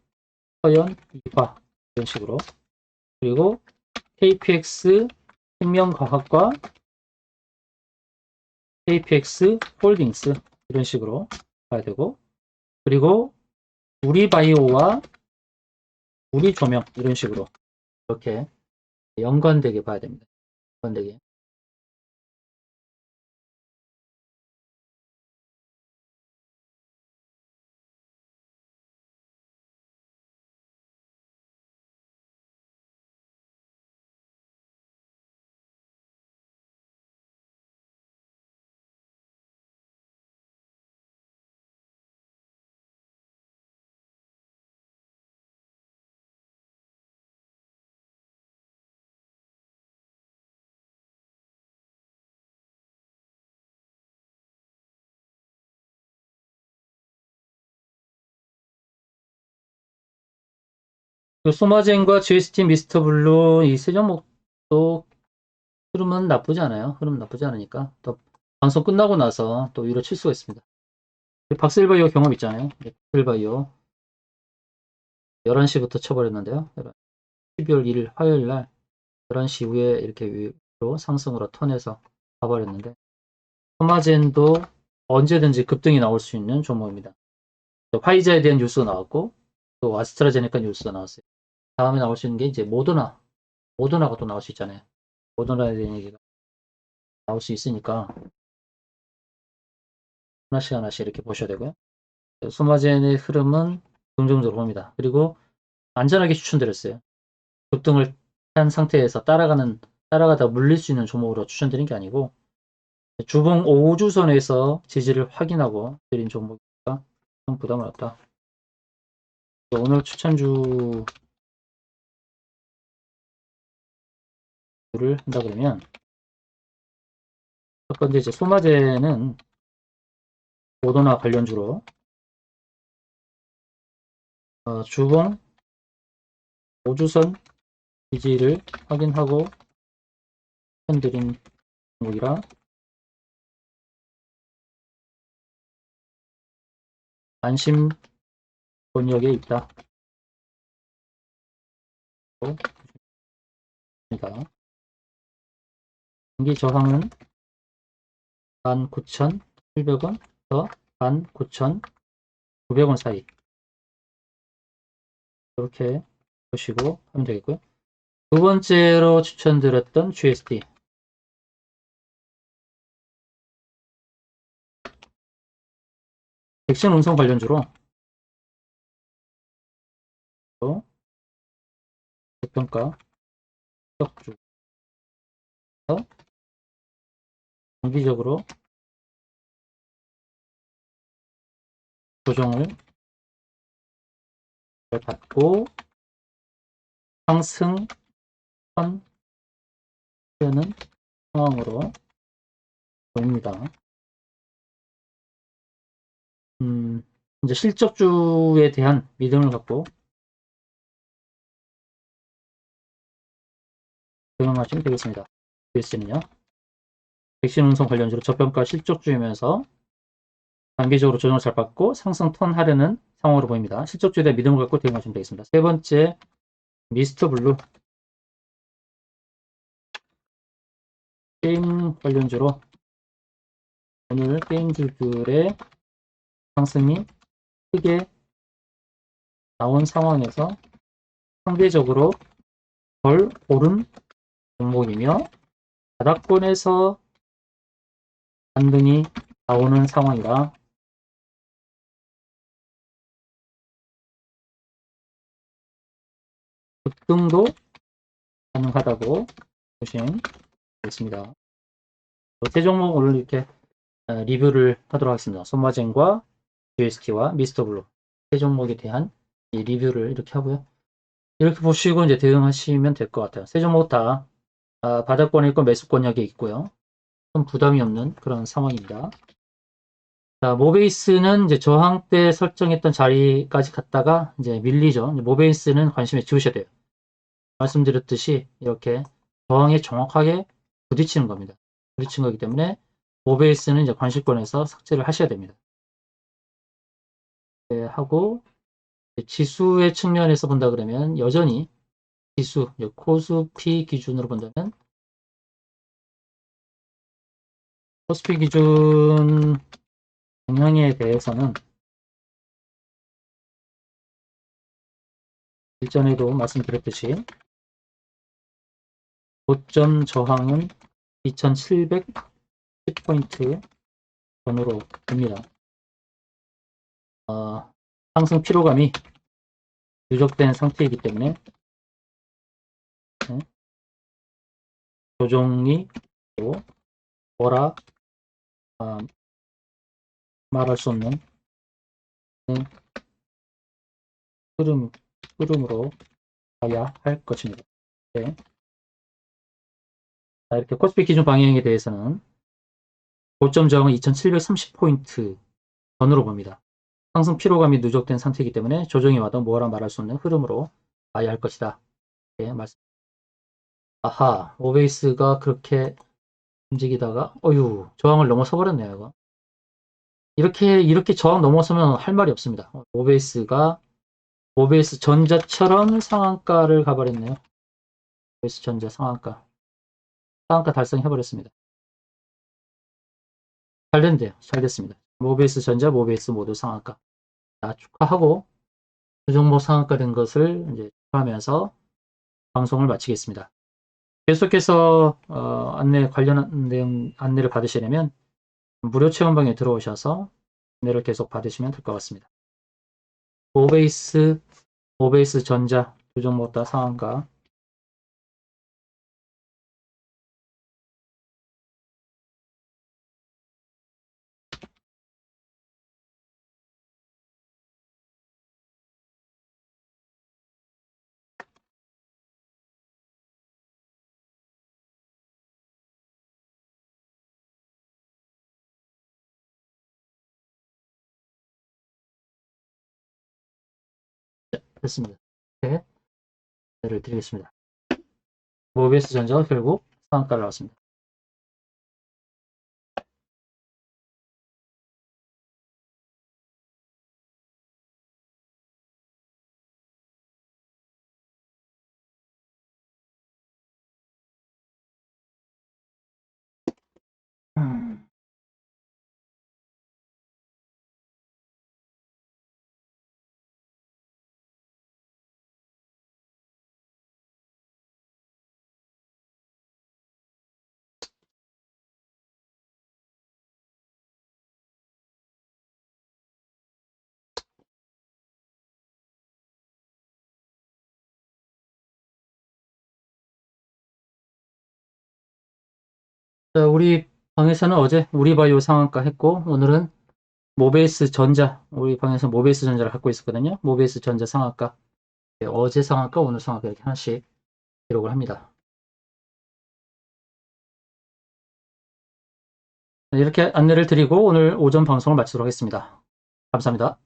서현이화 이런 식으로, 그리고 KPX 생명과학과 KPX 홀딩스 이런 식으로 가야 되고, 그리고 우리바이오와 우리조명 이런 식으로 이렇게 연관되게 봐야 됩니다. 연관되게. 소마젠과 GST, 미스터 블루 이 세 종목도 흐름은 나쁘지 않아요. 흐름 나쁘지 않으니까 또 방송 끝나고 나서 또 위로 칠 수가 있습니다. 박스일바이오 경험 있잖아요. 박스일바이오 11시부터 쳐버렸는데요. 12월 1일 화요일 날 11시 이후에 이렇게 위로 상승으로 턴해서 가버렸는데 소마젠도 언제든지 급등이 나올 수 있는 종목입니다. 화이자에 대한 뉴스가 나왔고 또 아스트라제네카 뉴스가 나왔어요. 다음에 나올 수 있는 게 이제 모더나가 또 나올 수 있잖아요. 모더나에 대한 얘기가 나올 수 있으니까 하나씩 이렇게 보셔야 되고요. 소마젠의 흐름은 긍정적으로 봅니다. 그리고 안전하게 추천드렸어요. 급등을 한 상태에서 따라가다 물릴 수 있는 종목으로 추천드린 게 아니고 주봉 5주선에서 지지를 확인하고 드린 종목이니까 좀 부담은 없다. 오늘 추천주를 한다 그러면 첫 번째 이제 소마제는 모더나 관련주로 주봉 5주선 지지를 확인하고 추천드린 종목이라 안심 권역에 있다. 단기 저항은 19,700원부터 19,900원 사이 이렇게 보시고 하면 되겠고요. 두 번째로 추천드렸던 GST 백신 운송 관련주로 저평가 적주 정기적으로 조정을 받고 상승 선되는 상황으로 보입니다. 이제 실적주에 대한 믿음을 갖고 적용하시면 되겠습니다. US는요. 백신 운송 관련주로 저평가 실적주이면서 단기적으로 조정을 잘 받고 상승 턴하려는 상황으로 보입니다. 실적주에 대한 믿음을 갖고 대응하시면 되겠습니다. 세 번째, 미스터 블루 게임 관련주로 오늘 게임주들의 상승이 크게 나온 상황에서 상대적으로 덜 오른 종목이며 바닥권에서 반등이 나오는 상황이라 급등도 가능하다고 보시면 되겠습니다. 세 종목 오늘 이렇게 리뷰를 하도록 하겠습니다. 손마젠과 GST와 미스터블루 세 종목에 대한 리뷰를 이렇게 하고요. 이렇게 보시고 이제 대응하시면 될 것 같아요. 세 종목 다 바닥권에 있고 매수권역에 있고요. 좀 부담이 없는 그런 상황입니다. 자, 모베이스는 이제 저항 때 설정했던 자리까지 갔다가 이제 밀리죠. 모베이스는 관심에 지우셔야 돼요. 말씀드렸듯이 이렇게 저항에 정확하게 부딪히는 겁니다. 부딪힌 거기 때문에 모베이스는 이제 관심권에서 삭제를 하셔야 됩니다. 네, 하고 지수의 측면에서 본다 그러면 여전히 지수, 코스피 기준으로 본다면 코스피 기준 영향에 대해서는 일전에도 말씀드렸듯이 고점 저항은 2710포인트 전후로 됩니다. 상승 피로감이 누적된 상태이기 때문에 조정이 또 뭐라 말할 수 없는 흐름으로 가야 할 것입니다. 네. 자, 이렇게 코스피 기준 방향에 대해서는 고점 저항은 2730포인트 전후로 봅니다. 상승 피로감이 누적된 상태이기 때문에 조정이 와도 뭐라 말할 수 없는 흐름으로 봐야 할 것이다. 예, 말씀. 아하, 모베이스가 그렇게 움직이다가, 어유, 저항을 넘어서 버렸네요, 이거. 이렇게 저항 넘어서면 할 말이 없습니다. 모베이스 전자처럼 상한가를 가버렸네요. 모베이스 전자 상한가 달성해버렸습니다. 잘 됐는데요. 잘 됐습니다. 모베이스 전자, 모베이스 모두 상한가. 자, 축하하고, 두 종목 상한가 된 것을 이제 축하하면서 방송을 마치겠습니다. 계속해서 관련 내용 안내를 받으시려면 무료 체험방에 들어오셔서 안내를 계속 받으시면 될 것 같습니다. 모베이스 전자 두 종목 다 상한가. 됐습니다. 네, 안내를 드리겠습니다. 모베이스 전자가 결국 상한가를 나왔습니다. 자, 우리 방에서는 어제 우리바이오 상한가 했고, 오늘은 모베이스 전자, 우리 방에서 모베이스 전자를 갖고 있었거든요. 모베이스 전자 상한가. 네, 어제 상한가, 오늘 상한가 이렇게 하나씩 기록을 합니다. 네, 이렇게 안내를 드리고 오늘 오전 방송을 마치도록 하겠습니다. 감사합니다.